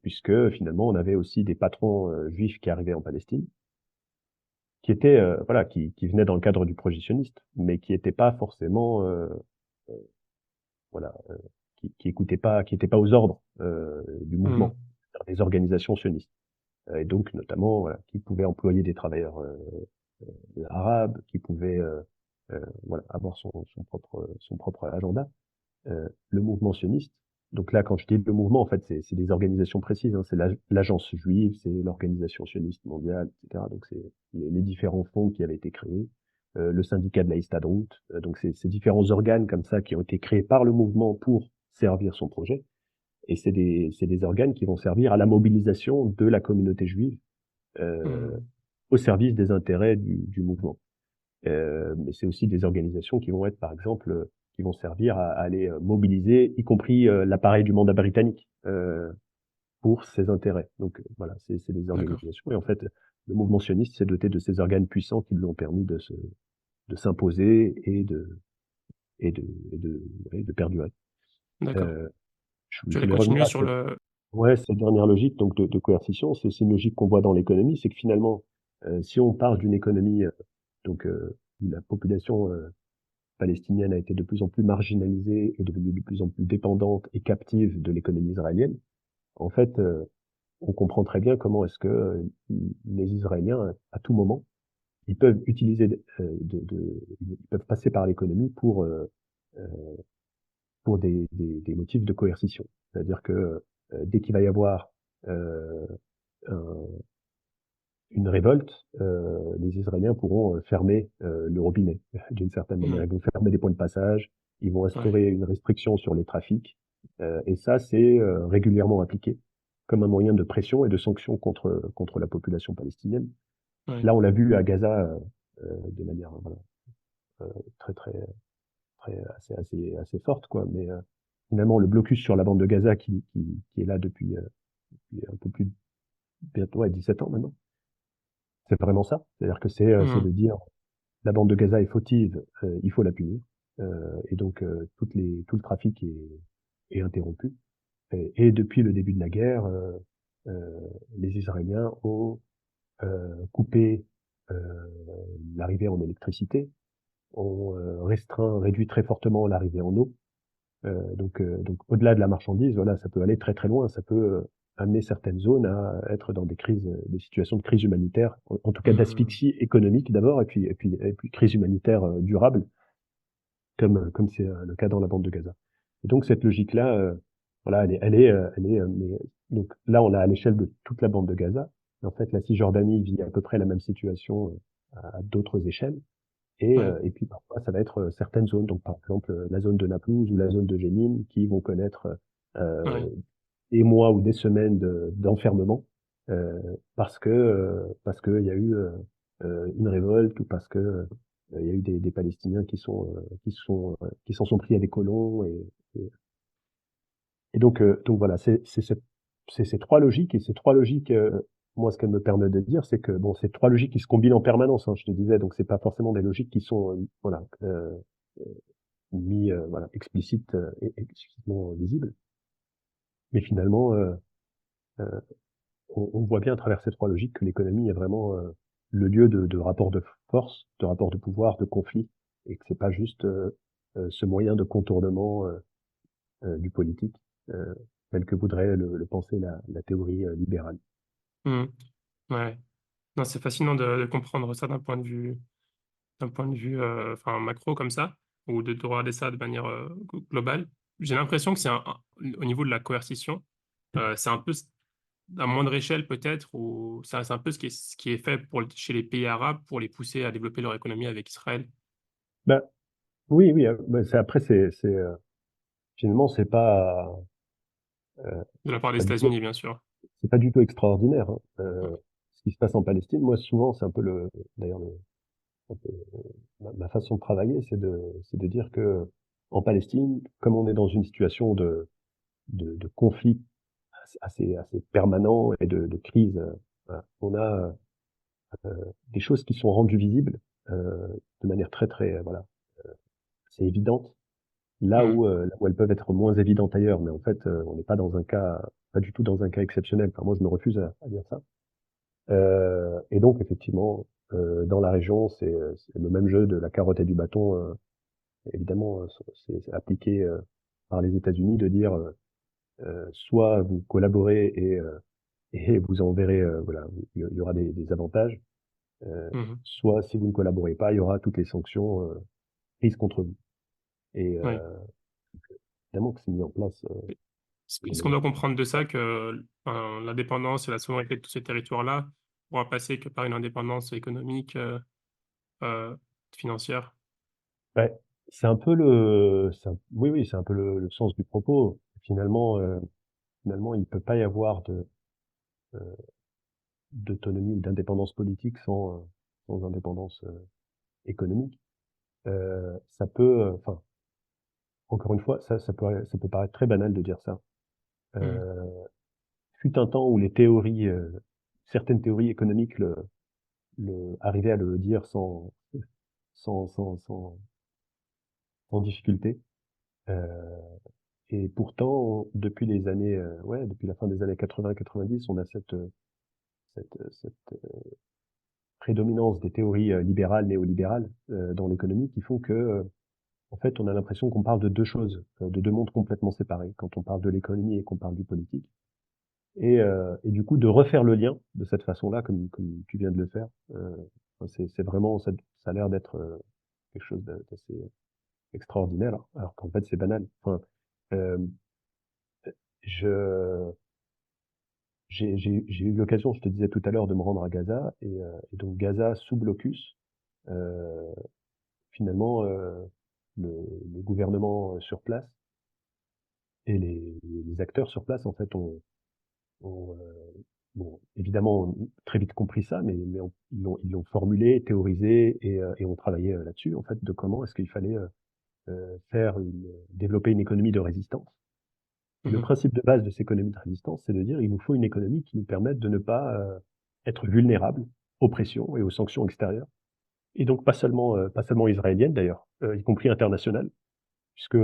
puisque finalement on avait aussi des patrons juifs qui arrivaient en Palestine, qui étaient voilà, qui venaient dans le cadre du projet sioniste, mais qui n'étaient pas forcément voilà, qui étaient pas aux ordres du Mmh. mouvement, des organisations sionistes, et donc notamment voilà, qui pouvaient employer des travailleurs arabes, qui pouvaient voilà, avoir son propre agenda. Le mouvement sioniste. Donc là, quand je dis le mouvement, en fait, c'est des organisations précises. Hein. C'est l'agence juive, c'est l'organisation sioniste mondiale, etc. Donc c'est les différents fonds qui avaient été créés. le syndicat de la Histadrout. Donc c'est différents organes comme ça qui ont été créés par le mouvement pour servir son projet. Et c'est des organes qui vont servir à la mobilisation de la communauté juive Hmm. au service des intérêts du mouvement. Mais c'est aussi des organisations qui vont être, par exemple, qui vont servir à aller mobiliser, y compris l'appareil du mandat britannique, pour ses intérêts. Donc voilà, c'est des D'accord. organisations. Et en fait, le mouvement sioniste s'est doté de ces organes puissants qui lui ont permis de s'imposer et de perdurer. D'accord. Euh, Tu je allais voulais revenir continuer à sur le... cette dernière logique donc de coercition. C'est aussi une logique qu'on voit dans l'économie, c'est que finalement, si on parle d'une économie où la population palestinienne a été de plus en plus marginalisée et devenue de plus en plus dépendante et captive de l'économie israélienne, en fait, on comprend très bien comment est-ce que les Israéliens, à tout moment, ils peuvent utiliser, ils peuvent passer par l'économie euh, pour des motifs de coercition. C'est-à-dire que dès qu'il va y avoir euh, un, une révolte, les Israéliens pourront fermer le robinet d'une certaine manière. Hmm. Ils vont fermer des points de passage, ils vont Ouais, instaurer une restriction sur les trafics, et ça, c'est régulièrement appliqué comme un moyen de pression et de sanction contre la population palestinienne. ouais. Là, on l'a vu à Gaza de manière voilà, très très très assez forte, quoi. Mais finalement, le blocus sur la bande de Gaza qui est là depuis un peu plus de bientôt 17 ans maintenant, c'est vraiment ça. C'est-à-dire que c'est Hmm. de dire la bande de Gaza est fautive, il faut la punir. Et donc tout le trafic est interrompu. Et depuis le début de la guerre, euh, les Israéliens ont coupé euh, l'arrivée en électricité, ont réduit très fortement l'arrivée en eau. Donc au-delà de la marchandise, voilà, ça peut aller très très loin. Ça peut amener certaines zones à être dans des crises, des situations de crise humanitaire, en tout cas Hmm. d'asphyxie économique d'abord, et puis crise humanitaire durable, comme c'est le cas dans la bande de Gaza. Et donc cette logique-là, voilà, mais, donc là on a à l'échelle de toute la bande de Gaza. En fait, la Cisjordanie vit à peu près la même situation à d'autres échelles. Ouais, Et puis parfois, ça va être certaines zones, donc par exemple la zone de Naplouse ou la zone de Jénine, qui vont connaître ouais. des mois ou des semaines d'enfermement parce que il y a eu une révolte ou parce que il y a eu des Palestiniens qui s'en sont pris à des colons et donc voilà, c'est ces trois logiques et ces trois logiques. Moi, ce qu'elle me permet de dire, c'est que bon, ces trois logiques qui se combinent en permanence. Hein, je te disais, donc c'est pas forcément des logiques qui sont voilà mis voilà explicites et explicitement visibles, mais finalement euh, on voit bien à travers ces trois logiques que l'économie est vraiment le lieu de rapports de force, de rapports de pouvoir, de conflit, et que c'est pas juste ce moyen de contournement du politique euh, tel que voudrait le penser la théorie libérale. Hmm. Ouais. Non, c'est fascinant de comprendre ça d'un point de vue enfin, macro comme ça, ou de regarder ça de manière globale. J'ai l'impression que au niveau de la coercition, c'est un peu à moindre échelle peut-être, ou c'est un peu ce qui est fait chez les pays arabes pour les pousser à développer leur économie avec Israël, Ben oui, oui. Ben, après finalement de la part c'est des pas du tout États-Unis, bien sûr. c'est pas du tout extraordinaire. Hein. Ce qui se passe en Palestine, moi souvent c'est un peu d'ailleurs un peu, ma façon de travailler, c'est de dire que en Palestine, comme on est dans une situation de conflit assez permanent et de crise, voilà, on a des choses qui sont rendues visibles de manière très très voilà, c'est évidente. Hmm. Là où elles peuvent être moins évidentes ailleurs, mais en fait, on n'est pas dans un cas, pas du tout dans un cas exceptionnel. Enfin, moi, je me refuse à dire ça. Et donc, effectivement, dans la région, c'est le même jeu de la carotte et du bâton. Évidemment, c'est appliqué par les États-Unis de dire soit vous collaborez et vous en verrez, voilà, il y aura des avantages, euh, Mhm. soit si vous ne collaborez pas, il y aura toutes les sanctions prises contre vous. Et Oui. évidemment que c'est mis en place de Est-ce qu'on manière. doit comprendre de ça que l'indépendance et la souveraineté de tous ces territoires-là pourra passer que par une indépendance économique? financière? Ouais, oui, oui, c'est un peu le sens du propos. Finalement, il peut pas y avoir heu, d'autonomie ou d'indépendance politique sans indépendance, économique. Ça peut, enfin, encore une fois, ça peut paraître très banal de dire ça. Mmh. Heu, Fut un temps où certaines théories économiques arrivaient à le dire sans sans sans sans difficulté. Heu et pourtant, depuis la fin des années 80-90, on a cette prédominance des théories, libérales, néolibérales, dans l'économie qui font que, en fait, on a l'impression qu'on parle de 2 choses, de 2 mondes complètement séparés quand on parle de l'économie et qu'on parle du politique. Et du coup, de refaire le lien de cette façon-là, comme tu viens de le faire, enfin, c'est vraiment ça a l'air d'être, quelque chose d'assez extraordinaire, alors qu'en fait, c'est banal. Enfin, hem, je j'ai eu l'occasion, je te disais tout à l'heure, de me rendre à Gaza et donc Gaza sous blocus, heu, finalement, le le gouvernement, sur place et les acteurs sur place, en fait, ont, bon, évidemment, très vite compris ça, mais ils l'ont formulé, théorisé et ont travaillé, là-dessus, en fait, de comment est-ce qu'il fallait, développer une économie de résistance. Et le Mmh. principe de base de cette économie de résistance, c'est de dire: «Il nous faut une économie qui nous permette de ne pas, être vulnérables aux pressions et aux sanctions extérieures» et donc pas seulement israéliennes d'ailleurs, y compris internationales, puisque,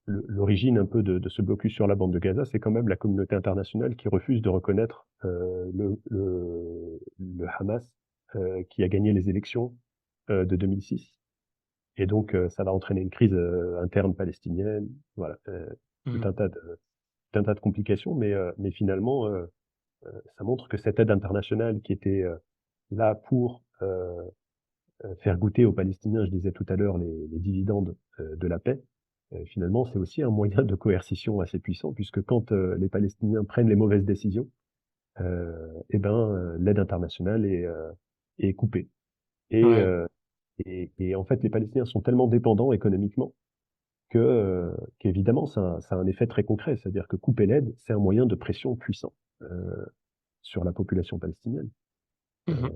l'origine un peu de ce blocus sur la bande de Gaza, c'est quand même la communauté internationale qui refuse de reconnaître, le Hamas, qui a gagné les élections, de 2006 et donc ça va entraîner une crise, interne palestinienne, voilà, tout Mmh. un tas de tout un tas de complications, mais finalement, ça montre que cette aide internationale qui était, là pour, faire goûter aux Palestiniens, je disais tout à l'heure, les dividendes, de la paix, finalement, c'est aussi un moyen de coercition assez puissant puisque quand, les Palestiniens prennent les mauvaises décisions, et ben, l'aide internationale est coupée et Ouais. heu et en fait, les Palestiniens sont tellement dépendants économiquement que, qu'évidemment ça a un effet très concret. C'est-à-dire que couper l'aide, c'est un moyen de pression puissant, sur la population palestinienne. Mmh.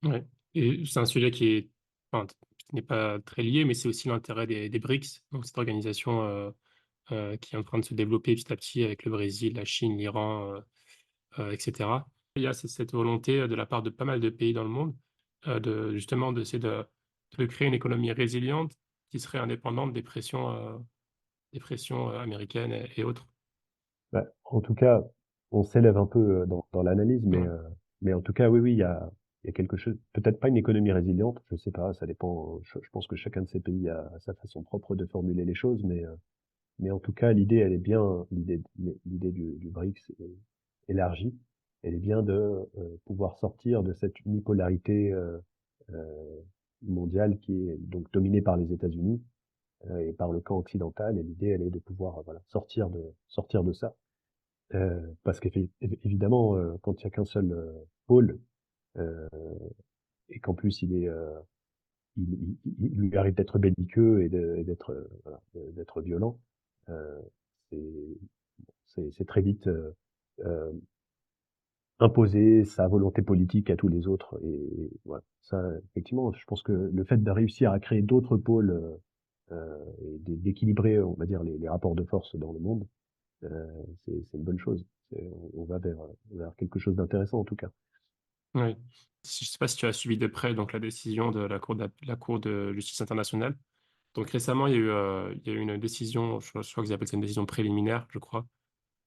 Ouais, et c'est un sujet qui est, enfin, qui n'est pas très lié, mais c'est aussi l'intérêt des BRICS, donc cette organisation, qui est en train de se développer petit à petit avec le Brésil, la Chine, l'Iran, et cetera. Il y a cette volonté, de la part de pas mal de pays dans le monde, de justement d'essayer de créer une économie résiliente qui serait indépendante des pressions, américaines et autres. Bah, en tout cas, on s'élève un peu, dans l'analyse, Ouais. mais en tout cas, oui, oui, il y a quelque chose, peut-être pas une économie résiliente, je sais pas, ça dépend, je pense que chacun de ces pays a sa façon propre de formuler les choses, mais en tout cas, l'idée, elle est bien, l'idée du BRICS est élargie. Elle est bien de, pouvoir sortir de cette unipolarité, mondiale qui est donc dominée par les États-Unis, et par le camp occidental et l'idée, elle est de pouvoir, voilà, sortir de ça. Parce qu'évidemment, quand il y a qu'un seul, pôle, heu et qu'en plus il lui arrive d'être belliqueux et d'être, voilà, d'être violent, heu, c'est c'est très vite, imposer sa volonté politique à tous les autres et voilà. Ça, effectivement, je pense que le fait de réussir à créer d'autres pôles, et d'équilibrer, on va dire, les rapports de force dans le monde, heu, c'est une bonne chose. On va vers quelque chose d'intéressant en tout cas. Oui. Je sais pas si tu as suivi de près donc la décision de la Cour de justice internationale. Donc récemment, il y a eu une décision, je crois qu'ils appellent ça une décision préliminaire, je crois,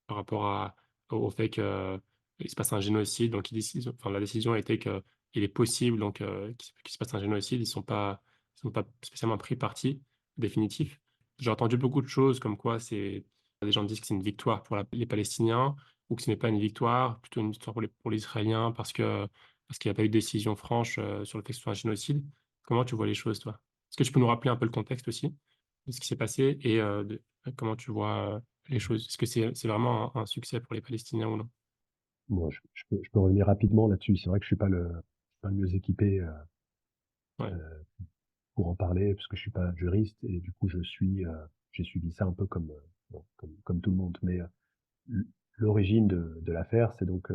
par rapport au fait qu'il se passe un génocide. Donc la décision a été qu'il est possible donc qu'il se passe un génocide. Ils sont pas spécialement pris parti définitif. J'ai entendu beaucoup de choses comme quoi des gens disent que c'est une victoire pour les Palestiniens ou que ce n'est pas une victoire, plutôt une victoire pour les Israéliens parce qu'il n'y a pas eu de décision franche, sur le fait que ce soit un génocide. Comment tu vois les choses, toi? Est-ce que tu peux nous rappeler un peu le contexte aussi de ce qui s'est passé et comment tu vois, les choses? Est-ce que c'est vraiment un succès pour les Palestiniens ou non? Moi, je peux revenir rapidement là-dessus. C'est vrai que je suis pas le mieux équipé, Ouais. pour en parler, parce que je suis pas juriste et du coup j'ai suivi ça un peu comme, bon, comme tout le monde. Mais l'origine de l'affaire, c'est donc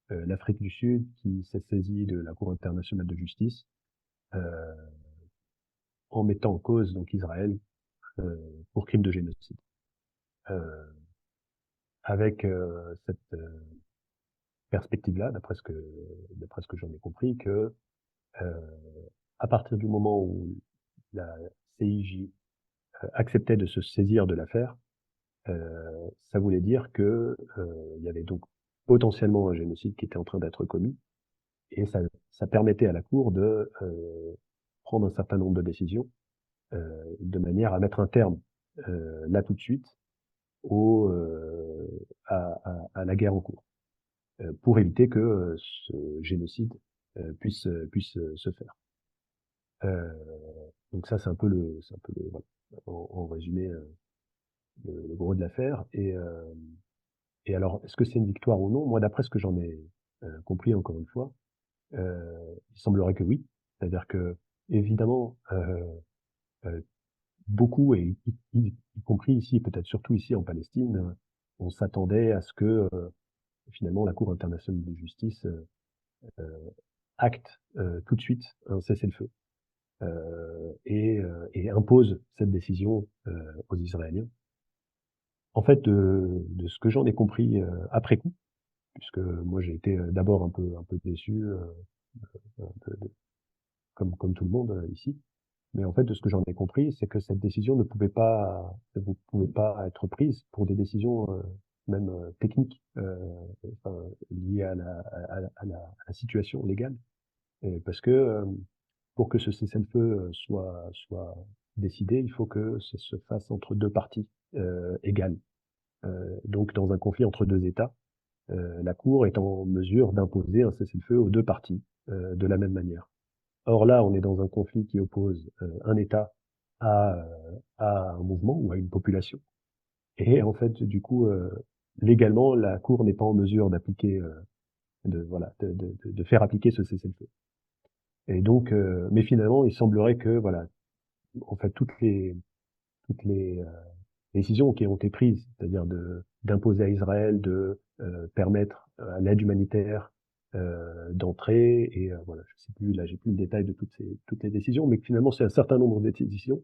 l'Afrique du Sud qui s'est saisie de la Cour internationale de justice euh, en mettant en cause donc Israël euh, pour crime de génocide. Euh, avec cette perspective-là, d'après ce que j'en ai compris, que euh, à partir du moment où la CIJ acceptait de se saisir de l'affaire, ça voulait dire que il y avait donc potentiellement un génocide qui était en train d'être commis, et ça permettait à la Cour de prendre un certain nombre de décisions de manière à mettre un terme là tout de suite au, à la guerre en cours, pour éviter que ce génocide puisse se faire. Euh, donc ça, c'est un peu voilà, en résumé le gros de l'affaire. Et alors, est-ce que c'est une victoire ou non? Moi, d'après ce que j'en ai compris, encore une fois, il semblerait que oui. C'est-à-dire que, évidemment, beaucoup, et y compris ici, peut-être surtout ici en Palestine, on s'attendait à ce que finalement la Cour internationale de justice acte tout de suite un cessez-le-feu et impose cette décision aux Israéliens. En fait, de ce que j'en ai compris après coup, puisque moi j'ai été d'abord un peu déçu, comme tout le monde ici. Mais en fait, de ce que j'en ai compris, c'est que cette décision ne pouvait pas être prise pour des décisions même techniques, enfin, liées à la situation légale. Et parce que pour que ce cessez-le-feu soit décidé, il faut que ça se fasse entre deux parties égales. Donc, dans un conflit entre deux États, la Cour est en mesure d'imposer un cessez-le-feu aux deux parties de la même manière. Or là, on est dans un conflit qui oppose un État à un mouvement ou à une population. Et en fait, du coup, légalement, la Cour n'est pas en mesure d'appliquer, voilà, de faire appliquer ce cessez-le-feu. Et donc, mais finalement, il semblerait que, voilà, en fait, toutes les décisions qui ont été prises, c'est-à-dire d'imposer à Israël de permettre à l'aide humanitaire d'entrer, et voilà, je sais plus, là, j'ai plus le détail de toutes les décisions, mais que finalement, c'est un certain nombre de décisions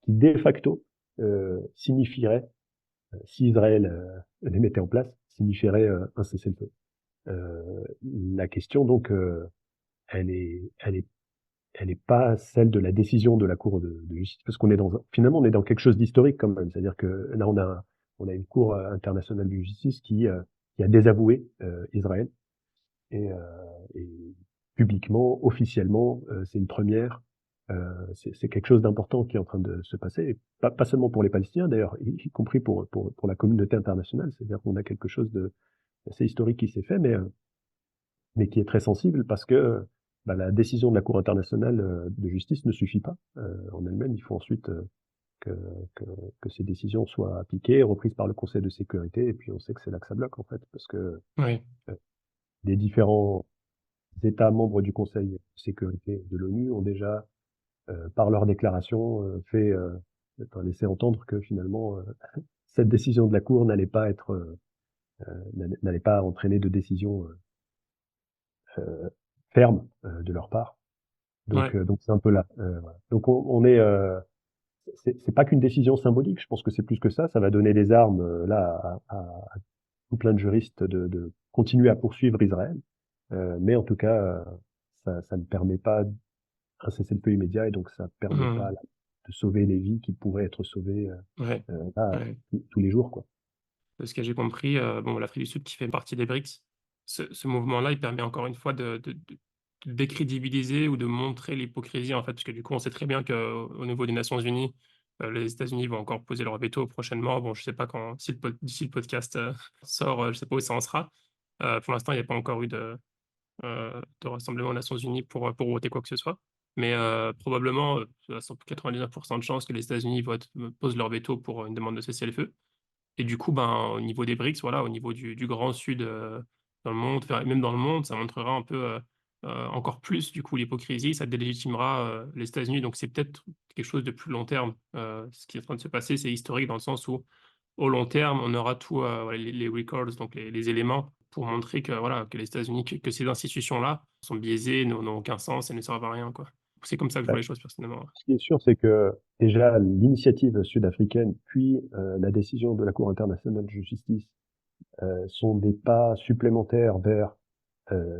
qui, de facto, signifieraient, si Israël les mettait en place, signifierait un cessez-le-feu. La question, donc, elle est, elle est elle n'est pas celle de la décision de la Cour de justice, parce qu'on est finalement, on est dans quelque chose d'historique quand même. C'est-à-dire que là, on a une Cour internationale de justice qui a désavoué Israël et, et publiquement, officiellement, c'est une première. C'est quelque chose d'important qui est en train de se passer, et pas seulement pour les Palestiniens d'ailleurs, y compris pour la communauté internationale. C'est-à-dire qu'on a quelque chose de assez historique qui s'est fait, mais qui est très sensible parce que bah, la décision de la Cour internationale de justice ne suffit pas en elle-même. Il faut ensuite que, que, que ces décisions soient appliquées, reprises par le Conseil de sécurité, et puis on sait que c'est là que ça bloque en fait, parce que Oui. les différents États membres du Conseil de sécurité de l'ONU ont déjà, par leur déclaration, enfin, laissé entendre que finalement cette décision de la Cour n'allait pas être, n'allait pas entraîner de décision ferme de leur part. Ouais. Donc c'est un peu là. Voilà. Donc on est, c'est pas qu'une décision symbolique. Je pense que c'est plus que ça. Ça va donner des armes là à tout plein de juristes de continuer à poursuivre Israël. Mais en tout cas, ça ne permet pas un cessez-le-feu immédiat, et donc ça ne permet pas Mhm. là, de sauver les vies qui pourraient être sauvées Ouais. là, Ouais. tous les jours, quoi. De ce que j'ai compris, bon, l'Afrique du Sud qui fait partie des BRICS, ce mouvement-là, il permet encore une fois de décrédibiliser ou de montrer l'hypocrisie, en fait, parce que du coup, on sait très bien qu'au niveau des Nations Unies, les États-Unis vont encore poser leur veto prochainement. Bon, je sais pas quand, si d'ici le podcast sort, je sais pas où ça en sera. Pour l'instant, il n'y a pas encore eu de rassemblement aux Nations Unies pour voter quoi que ce soit. Mais probablement, à 99% de chances que les États-Unis posent leur veto pour une demande de cessez-le-feu. Et du coup, ben, au niveau des BRICS, voilà, au niveau du grand sud dans le monde, enfin, même dans le monde, ça montrera un peu encore plus du coup l'hypocrisie, ça délégitimera, les États-Unis. Donc c'est peut-être quelque chose de plus long terme. Ce qui est en train de se passer, c'est historique dans le sens où, au long terme, on aura tout, ouais, les records, donc les éléments pour montrer que voilà, que les États-Unis, que ces institutions-là sont biaisées, n'ont aucun sens et ne servent à rien, quoi. C'est comme ça que je Bah, vois les choses personnellement, ouais. ce qui est sûr, c'est que déjà l'initiative sud-africaine, puis la décision de la Cour internationale de justice sont des pas supplémentaires vers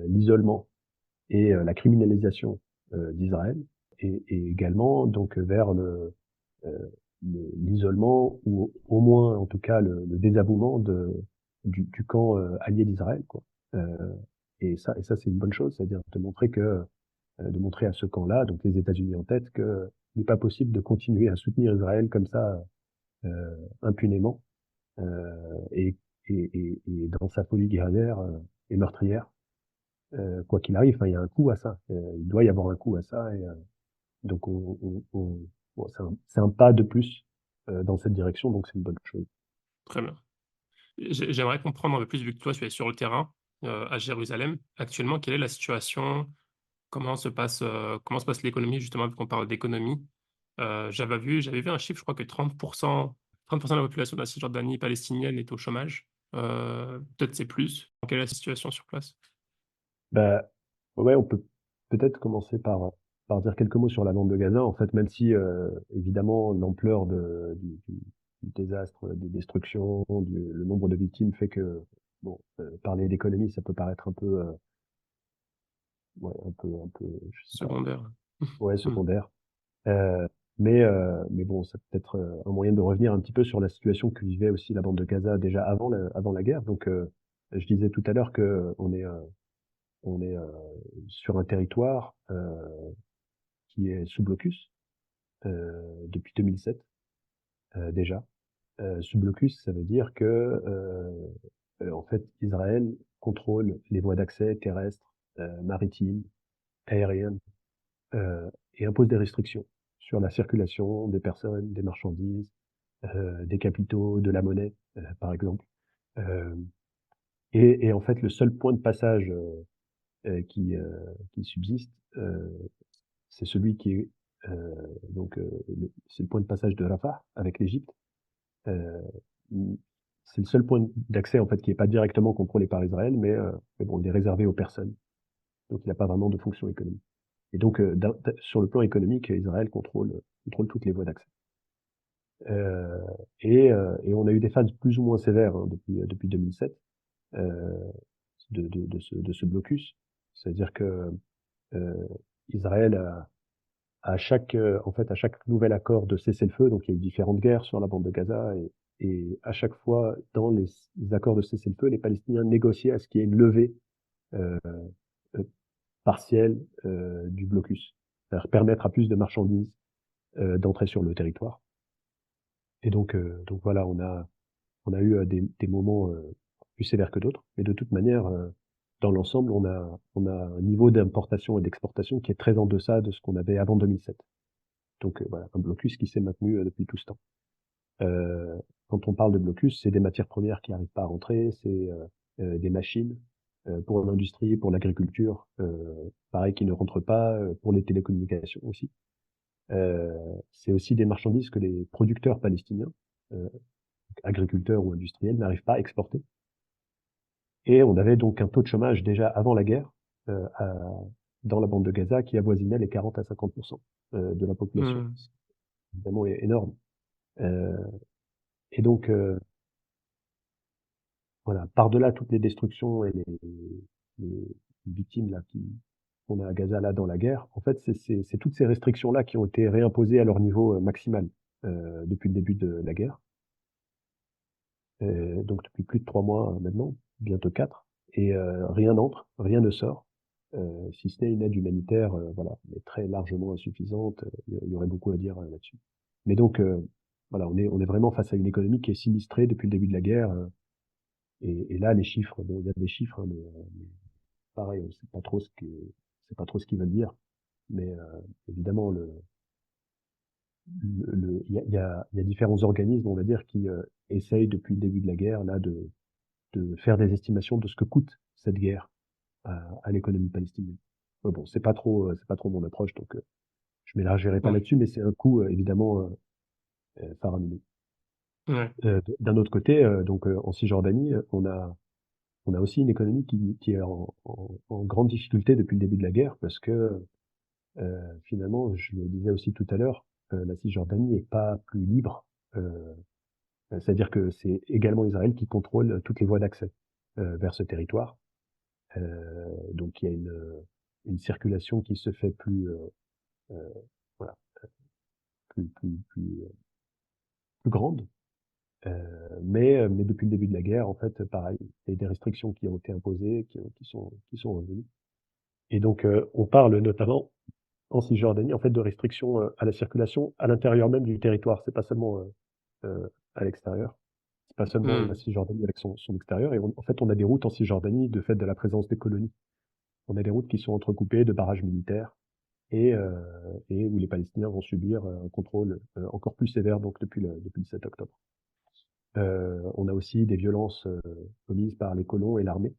l'isolement et la criminalisation d'Israël, et également donc vers euh, l'isolement ou au moins en tout cas le désavouement du camp allié d'Israël, quoi. Euh, et ça c'est une bonne chose, c'est-à-dire de montrer à ce camp-là, donc les États-Unis en tête, que il n'est pas possible de continuer à soutenir Israël comme ça impunément et, et dans sa folie guerrière et meurtrière, quoi qu'il arrive. Enfin, il y a un coût à ça. Il doit y avoir un coût à ça, et donc bon, c'est un pas de plus dans cette direction, donc c'est une bonne chose. Très bien. J'aimerais comprendre un peu plus, vu que toi, tu es sur le terrain, à Jérusalem. Actuellement, quelle est la situation? Comment se passe l'économie, justement, vu qu'on parle d'économie? J'avais vu un chiffre, je crois que 30% de la population de la Cisjordanie palestinienne est au chômage. Peut-être c'est plus. Quelle est la situation sur place? Bah, ouais, on peut peut-être commencer par dire quelques mots sur la bande de Gaza. En fait, même si évidemment l'ampleur du désastre, des destructions, le nombre de victimes fait que bon, parler d'économie, ça peut paraître un peu, ouais, je sais pas, Secondaire. ouais, Mmh. secondaire. Euh, mais bon, c'est peut-être un moyen de revenir un petit peu sur la situation que vivait aussi la bande de Gaza déjà avant la guerre. Donc, je disais tout à l'heure que on est sur un territoire qui est sous blocus depuis 2007 déjà. Sous blocus, ça veut dire que en fait Israël contrôle les voies d'accès terrestres, maritimes, aériennes et impose des restrictions sur la circulation des personnes, des marchandises, des capitaux, de la monnaie, par exemple. Euh, et en fait, le seul point de passage qui subsiste, c'est celui qui est donc c'est le point de passage de Rafah avec l'Égypte. Euh, c'est le seul point d'accès en fait qui n'est pas directement contrôlé par Israël, mais bon, il est réservé aux personnes, donc il n'a pas vraiment de fonction économique. Et donc sur le plan économique, Israël contrôle toutes les voies d'accès. Euh, et on a eu des phases plus ou moins sévères hein, depuis 2007 euh, de ce blocus, c'est-à-dire que euh, Israël à chaque en fait à chaque nouvel accord de cessez-le-feu, donc il y a eu différentes guerres sur la bande de Gaza, et à chaque fois dans les accords de cessez-le-feu, les Palestiniens négociaient à ce qu'il y ait une levée euh, euh, partielle du blocus, c'est-à-dire permettre à plus de marchandises d'entrer sur le territoire. Et donc voilà, on a eu des moments plus sévères que d'autres, mais de toute manière, dans l'ensemble, on a un niveau d'importation et d'exportation qui est très en deçà de ce qu'on avait avant 2007. Donc voilà, un blocus qui s'est maintenu depuis tout ce temps. Euh, Quand on parle de blocus, c'est des matières premières qui n'arrivent pas à rentrer, c'est des machines pour l'industrie, pour l'agriculture, pareil qui ne rentrent pas, pour les télécommunications aussi. Euh, c'est aussi des marchandises que les producteurs palestiniens, euh, agriculteurs ou industriels, n'arrivent pas à exporter. Et on avait donc un taux de chômage déjà avant la guerre euh, à- dans la bande de Gaza qui avoisinait les 40 à 50% de la population. Mmh. C'est évidemment énorme. Euh, et donc, voilà, par-delà toutes les destructions et les victimes là qu'on a à Gaza là dans la guerre, en fait, c'est toutes ces restrictions là qui ont été réimposées à leur niveau maximal depuis le début de la guerre. Donc depuis plus de 3 mois maintenant, bientôt 4, et rien n'entre, rien ne sort, si ce n'est une aide humanitaire, voilà, mais très largement insuffisante. Il y aurait beaucoup à dire là-dessus. Mais donc voilà, on est vraiment face à une économie qui est sinistrée depuis le début de la guerre. Et là, les chiffres, bon, il y a des chiffres, hein, mais pareil, on sait pas trop c'est pas trop ce qu'ils veulent dire. Mais évidemment, il y a différents organismes, on va dire, qui essayent depuis le début de la guerre là de faire des estimations de ce que coûte cette guerre à l'économie palestinienne. bon, c'est pas trop mon approche, donc je m'élargirai pas Ouais, là-dessus, mais c'est un coût évidemment faramineux. ouais. D'un autre côté, donc en Cisjordanie, on a aussi une économie qui est en grande difficulté depuis le début de la guerre parce que finalement, je le disais aussi tout à l'heure, la Cisjordanie est pas plus libre. C'est-à-dire que c'est également Israël qui contrôle toutes les voies d'accès vers ce territoire. Donc il y a une circulation qui se fait plus euh, voilà, plus grande. Mais depuis le début de la guerre, en fait, pareil, il y a des restrictions qui ont été imposées, qui sont revenues. Et donc, on parle notamment en Cisjordanie, en fait, de restrictions à la circulation à l'intérieur même du territoire. C'est pas seulement à l'extérieur. C'est pas seulement la Hmm. Cisjordanie avec son extérieur. Et en fait, on a des routes en Cisjordanie de fait de la présence des colonies. On a des routes qui sont entrecoupées de barrages militaires et, euh, et où les Palestiniens vont subir un contrôle encore plus sévère donc depuis le 7 octobre. On a aussi des violences commises par les colons et l'armée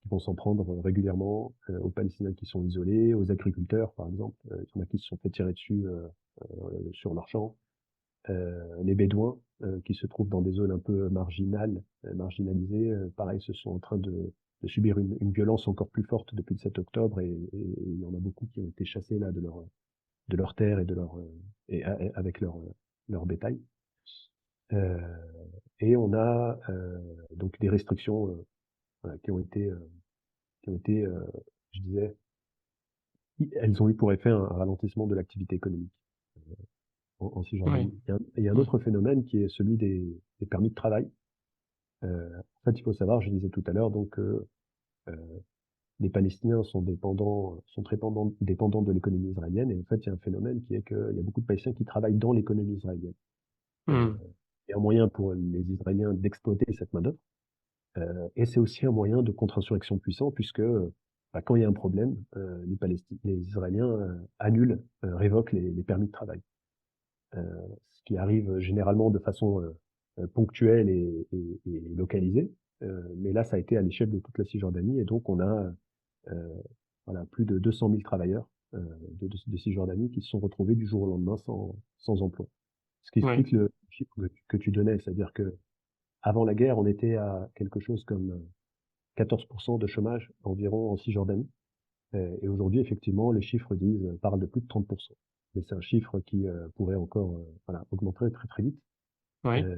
qui vont s'en prendre régulièrement aux Palestiniens qui sont isolés, aux agriculteurs par exemple. Il y en a qui se sont fait tirer dessus sur leur champ. Les Bédouins qui se trouvent dans des zones un peu marginalisées, pareil, se sont en train de subir une violence encore plus forte depuis le 7 octobre et il y en a beaucoup qui ont été chassés là de leur terre et de leur avec leur bétail. Euh, et on a donc des restrictions voilà, qui ont été, je disais, elles ont eu pour effet un ralentissement de l'activité économique en Ouais, Cisjordanie. Il y a un ouais. autre phénomène qui est celui des permis de travail. En fait, il faut savoir, je disais tout à l'heure, donc euh, les Palestiniens sont très dépendants de l'économie israélienne. Et en fait, il y a un phénomène qui est qu'il y a beaucoup de Palestiniens qui travaillent dans l'économie israélienne. Euh, Hmm. il y a un moyen pour les Israéliens d'exploiter cette main-d'œuvre. Et c'est aussi un moyen de contre-insurrection puissant puisque bah, quand il y a un problème, les Israéliens annulent, révoquent les permis de travail. Ce qui arrive généralement de façon ponctuelle et localisée. Mais là, ça a été à l'échelle de toute la Cisjordanie et donc on a euh, voilà, plus de 200 000 travailleurs de Cisjordanie qui se sont retrouvés du jour au lendemain sans emploi. Ce qui Ouais, explique le chiffre que tu donnais, c'est-à-dire que avant la guerre, on était à quelque chose comme 14% de chômage environ en Cisjordanie. Et aujourd'hui, effectivement, les chiffres parlent de plus de 30%. Mais c'est un chiffre qui pourrait encore voilà, augmenter très très vite, ouais, euh,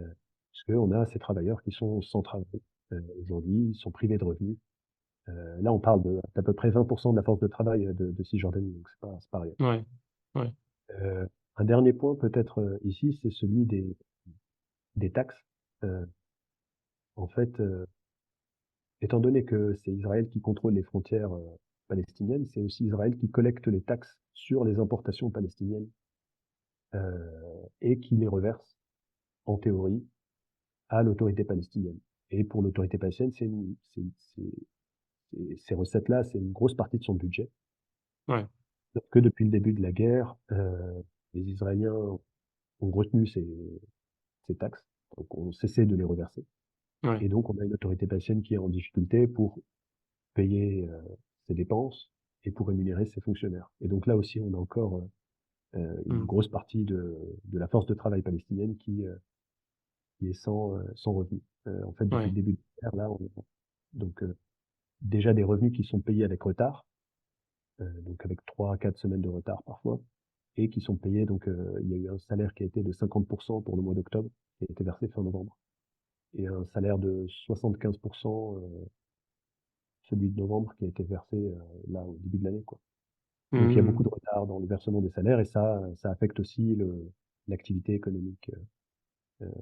parce qu'on a ces travailleurs qui sont sans travail. Aujourd'hui, ils sont privés de revenus. Là, on parle d'à peu près 20% de la force de travail de Cisjordanie, donc c'est pas rien. ouais, ouais, Euh, un dernier point peut-être ici, c'est celui des taxes. Euh, en fait, étant donné que c'est Israël qui contrôle les frontières palestiniennes, c'est aussi Israël qui collecte les taxes sur les importations palestiniennes et qui les reverse, en théorie, à l'autorité palestinienne. Et pour l'autorité palestinienne, ces recettes-là, c'est une grosse partie de son budget. ouais, Donc que depuis le début de la guerre, les Israéliens ont retenu ces taxes, donc ont cessé de les reverser. ouais, Et donc on a une autorité palestinienne qui est en difficulté pour payer ses dépenses et pour rémunérer ses fonctionnaires. Et donc là aussi, on a encore une hmm. grosse partie de la force de travail palestinienne qui est sans revenus. En fait, depuis Ouais, le début de la guerre, là, on a donc déjà des revenus qui sont payés avec retard, donc avec 3 à 4 semaines de retard parfois, et qui sont payés, donc il y a eu un salaire qui a été de 50% pour le mois d'octobre, qui a été versé fin novembre, et un salaire de 75%, celui de novembre, qui a été versé là au début de l'année, quoi. Donc il y a beaucoup hmm. de retard dans le versement des salaires et ça affecte aussi l'activité économique.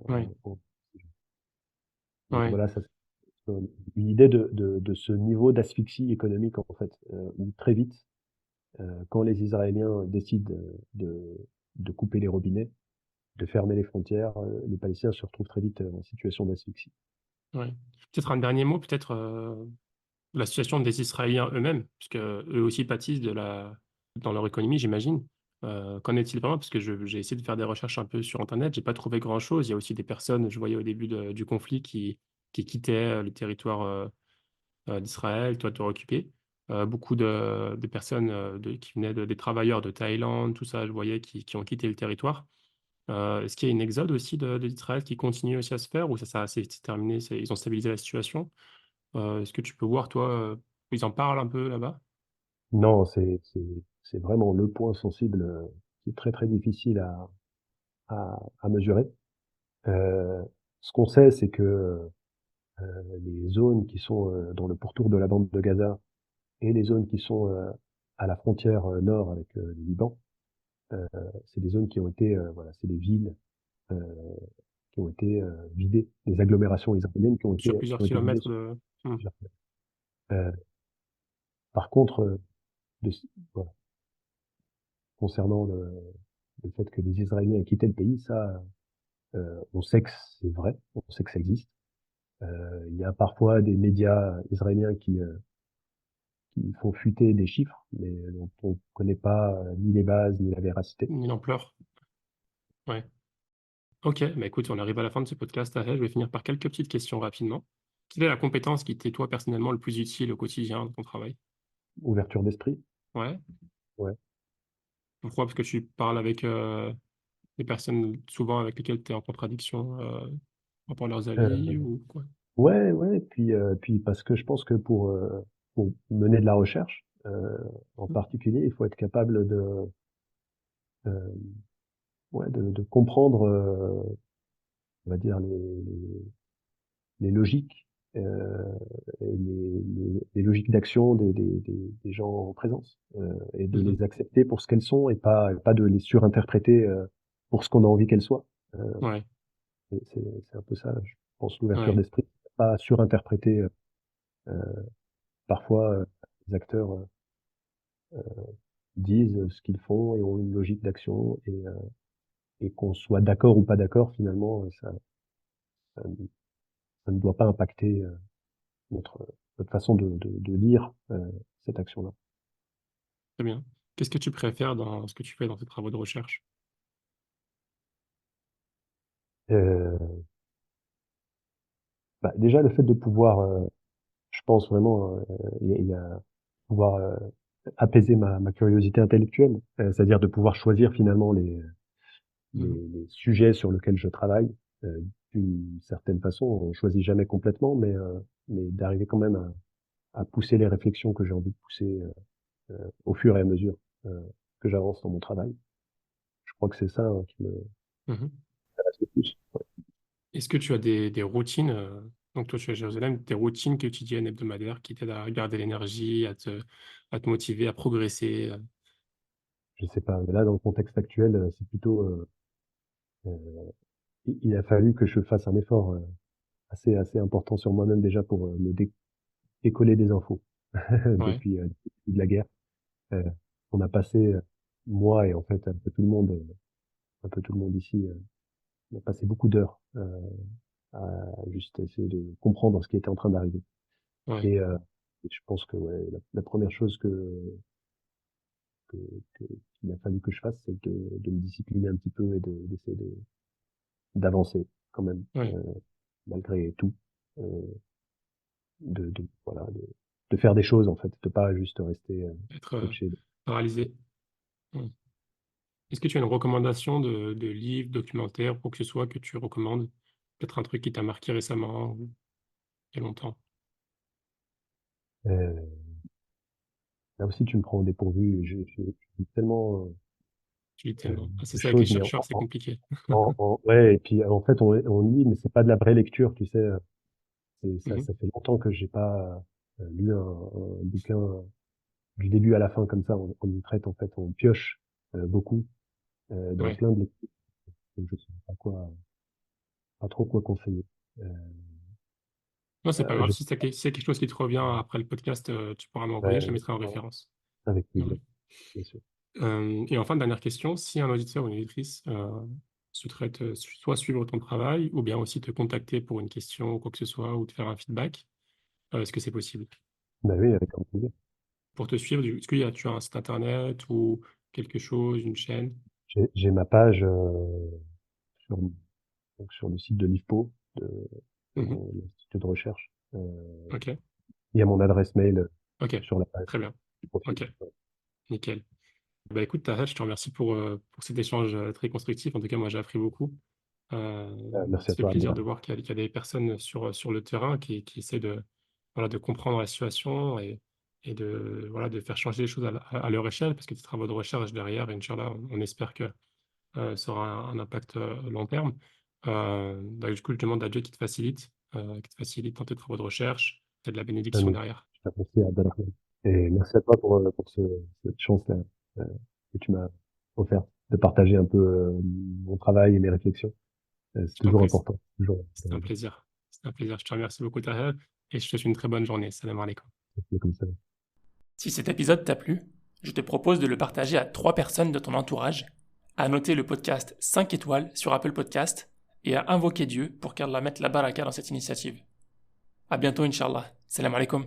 Ouais, En- donc ouais, voilà, ça c'est une idée de ce niveau d'asphyxie économique en fait, où très vite, quand les Israéliens décident de couper les robinets, de fermer les frontières, les Palestiniens se retrouvent très vite en situation d'asphyxie. ouais. Peut-être un dernier mot, peut-être la situation des Israéliens eux-mêmes, puisque eux aussi pâtissent dans leur économie, j'imagine. Qu'en est-il vraiment? Parce que j'ai essayé de faire des recherches un peu sur Internet, j'ai pas trouvé grand-chose. Il y a aussi des personnes, je voyais au début du conflit, qui quittaient le territoire d'Israël, toi, te occupé. beaucoup de personnes, qui venaient des travailleurs de Thaïlande, tout ça, je voyais qui ont quitté le territoire. Est-ce qu'il y a une exode aussi d'Israël qui continue aussi à se faire ou ça c'est terminé, ils ont stabilisé la situation? Est-ce que tu peux voir toi, ils en parlent un peu là-bas? Non, c'est vraiment le point sensible, qui est très, très difficile à mesurer. Heu, Ce qu'on sait, c'est que, les zones qui sont, dans le pourtour de la bande de Gaza et les zones qui sont, à la frontière, nord avec, le Liban, heu, c'est des zones qui ont été, voilà, c'est des villes, heu, qui ont été, vidées, des agglomérations israéliennes Sur qui plusieurs ont été vidées kilomètres sur de mmh, plusieurs kilomètres. Par contre, de c voilà, concernant le fait que les Israéliens aient quitté le pays, ça, on sait que c'est vrai, on sait que ça existe. Il y a parfois des médias israéliens qui font fuiter des chiffres, mais dont on connaît pas, ni les bases, ni la véracité. une ampleur, ouais. OK, bah, écoute, on arrive à la fin de ce podcast, je vais finir par quelques petites questions rapidement. Quelle est la compétence qui t'est, toi, personnellement, le plus utile au quotidien dans ton travail? Ouverture d'esprit, Ouais. ouais. Pourquoi? Parce que tu parles avec, des personnes souvent avec lesquelles tu es en contradiction, par rapport à leurs avis Heu, ou quoi? ouais, ouais, puis parce que je pense que pour mener de la recherche, en Mmh. particulier, il faut être capable hem, ouais, de comprendre, on va dire les logiques, et les logiques d'action des gens en présence, et de Mmh mh. les accepter pour ce qu'elles sont et pas de les surinterpréter, pour ce qu'on a envie qu'elles soient. Ouais, C'est un peu ça, je pense, l'ouverture ouais. d'esprit. Pas surinterpréter, parfois, les acteurs, disent ce qu'ils font et ont une logique d'action et qu'on soit d'accord ou pas d'accord, finalement, ça ne ça ne doit pas impacter, notre notre façon de lire, cette action-là. Très bien. Qu'est-ce que tu préfères dans ce que tu fais dans tes travaux de recherche? Heu, Bah, déjà le fait de pouvoir, je pense vraiment, il y a pouvoir, apaiser ma curiosité intellectuelle, c'est-à-dire de pouvoir choisir finalement Mmh mh. les sujets sur lesquels je travaille, d'une certaine façon. On choisit jamais complètement, mais d'arriver quand même à pousser les réflexions que j'ai envie de pousser, au fur et à mesure, heu, que j'avance dans mon travail. Je crois que c'est ça, qui me Mmh. intéresse le plus. Ouais. Est-ce que tu as des routines, donc toi, tu es à Jérusalem, des routines quotidiennes, hebdomadaires qui t'aident à garder l'énergie, à te motiver, à progresser, Je sais pas, mais là, dans le contexte actuel, c'est plutôt, il a fallu que je fasse un effort, assez important sur moi-même déjà pour, me décoller des infos Ouais, depuis, le début de la guerre. Heu, on a passé, moi et en fait un peu tout le monde ici, on a passé beaucoup d'heures, à juste essayer de comprendre ce qui était en train d'arriver ouais, et heu et je pense que, ouais, la 1re chose que que qu'il a fallu que je fasse, c'est de me discipliner un petit peu et d'essayer d'avancer quand même, ouais, malgré tout, heu, voilà, de faire des choses en fait, de pas juste rester, être, scotché. paralysé. Mmh. Est-ce que tu as une recommandation de livre, documentaire, ou quoi que ce soit que tu recommandes? Peut-être un truc qui t'a marqué récemment ou il y a longtemps? Heu, Là aussi tu me prends au dépourvu, je lis tellement, Tu lis tellement. Ah, c'est de ça avec les choses, mais chercheurs, c'est compliqué. ouais et puis en fait on lit, mais c'est pas de la vraie lecture, tu sais? C'est Mmh ça mh. ça fait longtemps que j'ai pas, lu un bouquin, du début à la fin comme ça. On y traite en fait, on pioche, beaucoup, dans Ouais. plein de lectures, donc je sais pas trop quoi conseiller. Heu, Non, c'est pas grave. je Si c'est quelque chose qui te revient après le podcast, tu pourras m'envoyer, je Ouais, le mettrai en ouais, référence. avec plaisir, Ouais. bien sûr. Et enfin, dernière question, si un auditeur ou une auditrice, souhaiterait soit suivre ton travail ou bien aussi te contacter pour une question ou quoi que ce soit ou te faire un feedback, est-ce que c'est possible? Bah oui, avec grand plaisir. Pour te suivre, est-ce tu as un site internet ou quelque chose, une chaîne? J'ai ma page, sur donc sur le site de l'IFPO, de Mmh mh. mon institut de recherche. OK. Il y a mon adresse mail, Ok, sur la très bien. du profil. Ok, nickel. Bah écoute, Tahel, je te remercie pour cet échange très constructif. En tout cas, moi, j'ai appris beaucoup. Merci Ça à fait toi, plaisir Abdallah. de voir qu'il y a des personnes sur le terrain qui essaient voilà, de comprendre la situation et voilà, de faire changer les choses à leur échelle, parce que tes travaux de recherche derrière, Inch'Allah, on espère que ça aura un impact long terme. Donc, du coup, je demande à Dieu qui te facilite dans tes travaux de recherche, et de la bénédiction Amin. derrière. Je t'apprécie, Abdallah. Et merci à toi pour cette chance-là euh, que tu m'as offerte de partager un peu mon travail et mes réflexions. C'est Je t'en toujours prie, important. Toujours c'était un plaisir. C'était un plaisir. Je te remercie beaucoup, Tahel, et je te souhaite une très bonne journée. Salam alaikum. comme ça. Si cet épisode t'a plu, je te propose de le partager à 3 personnes de ton entourage, à noter le podcast 5 étoiles sur Apple Podcast et à invoquer Dieu pour qu'Allah mette la baraka dans cette initiative. À bientôt, Inch'Allah. Salam alaikum.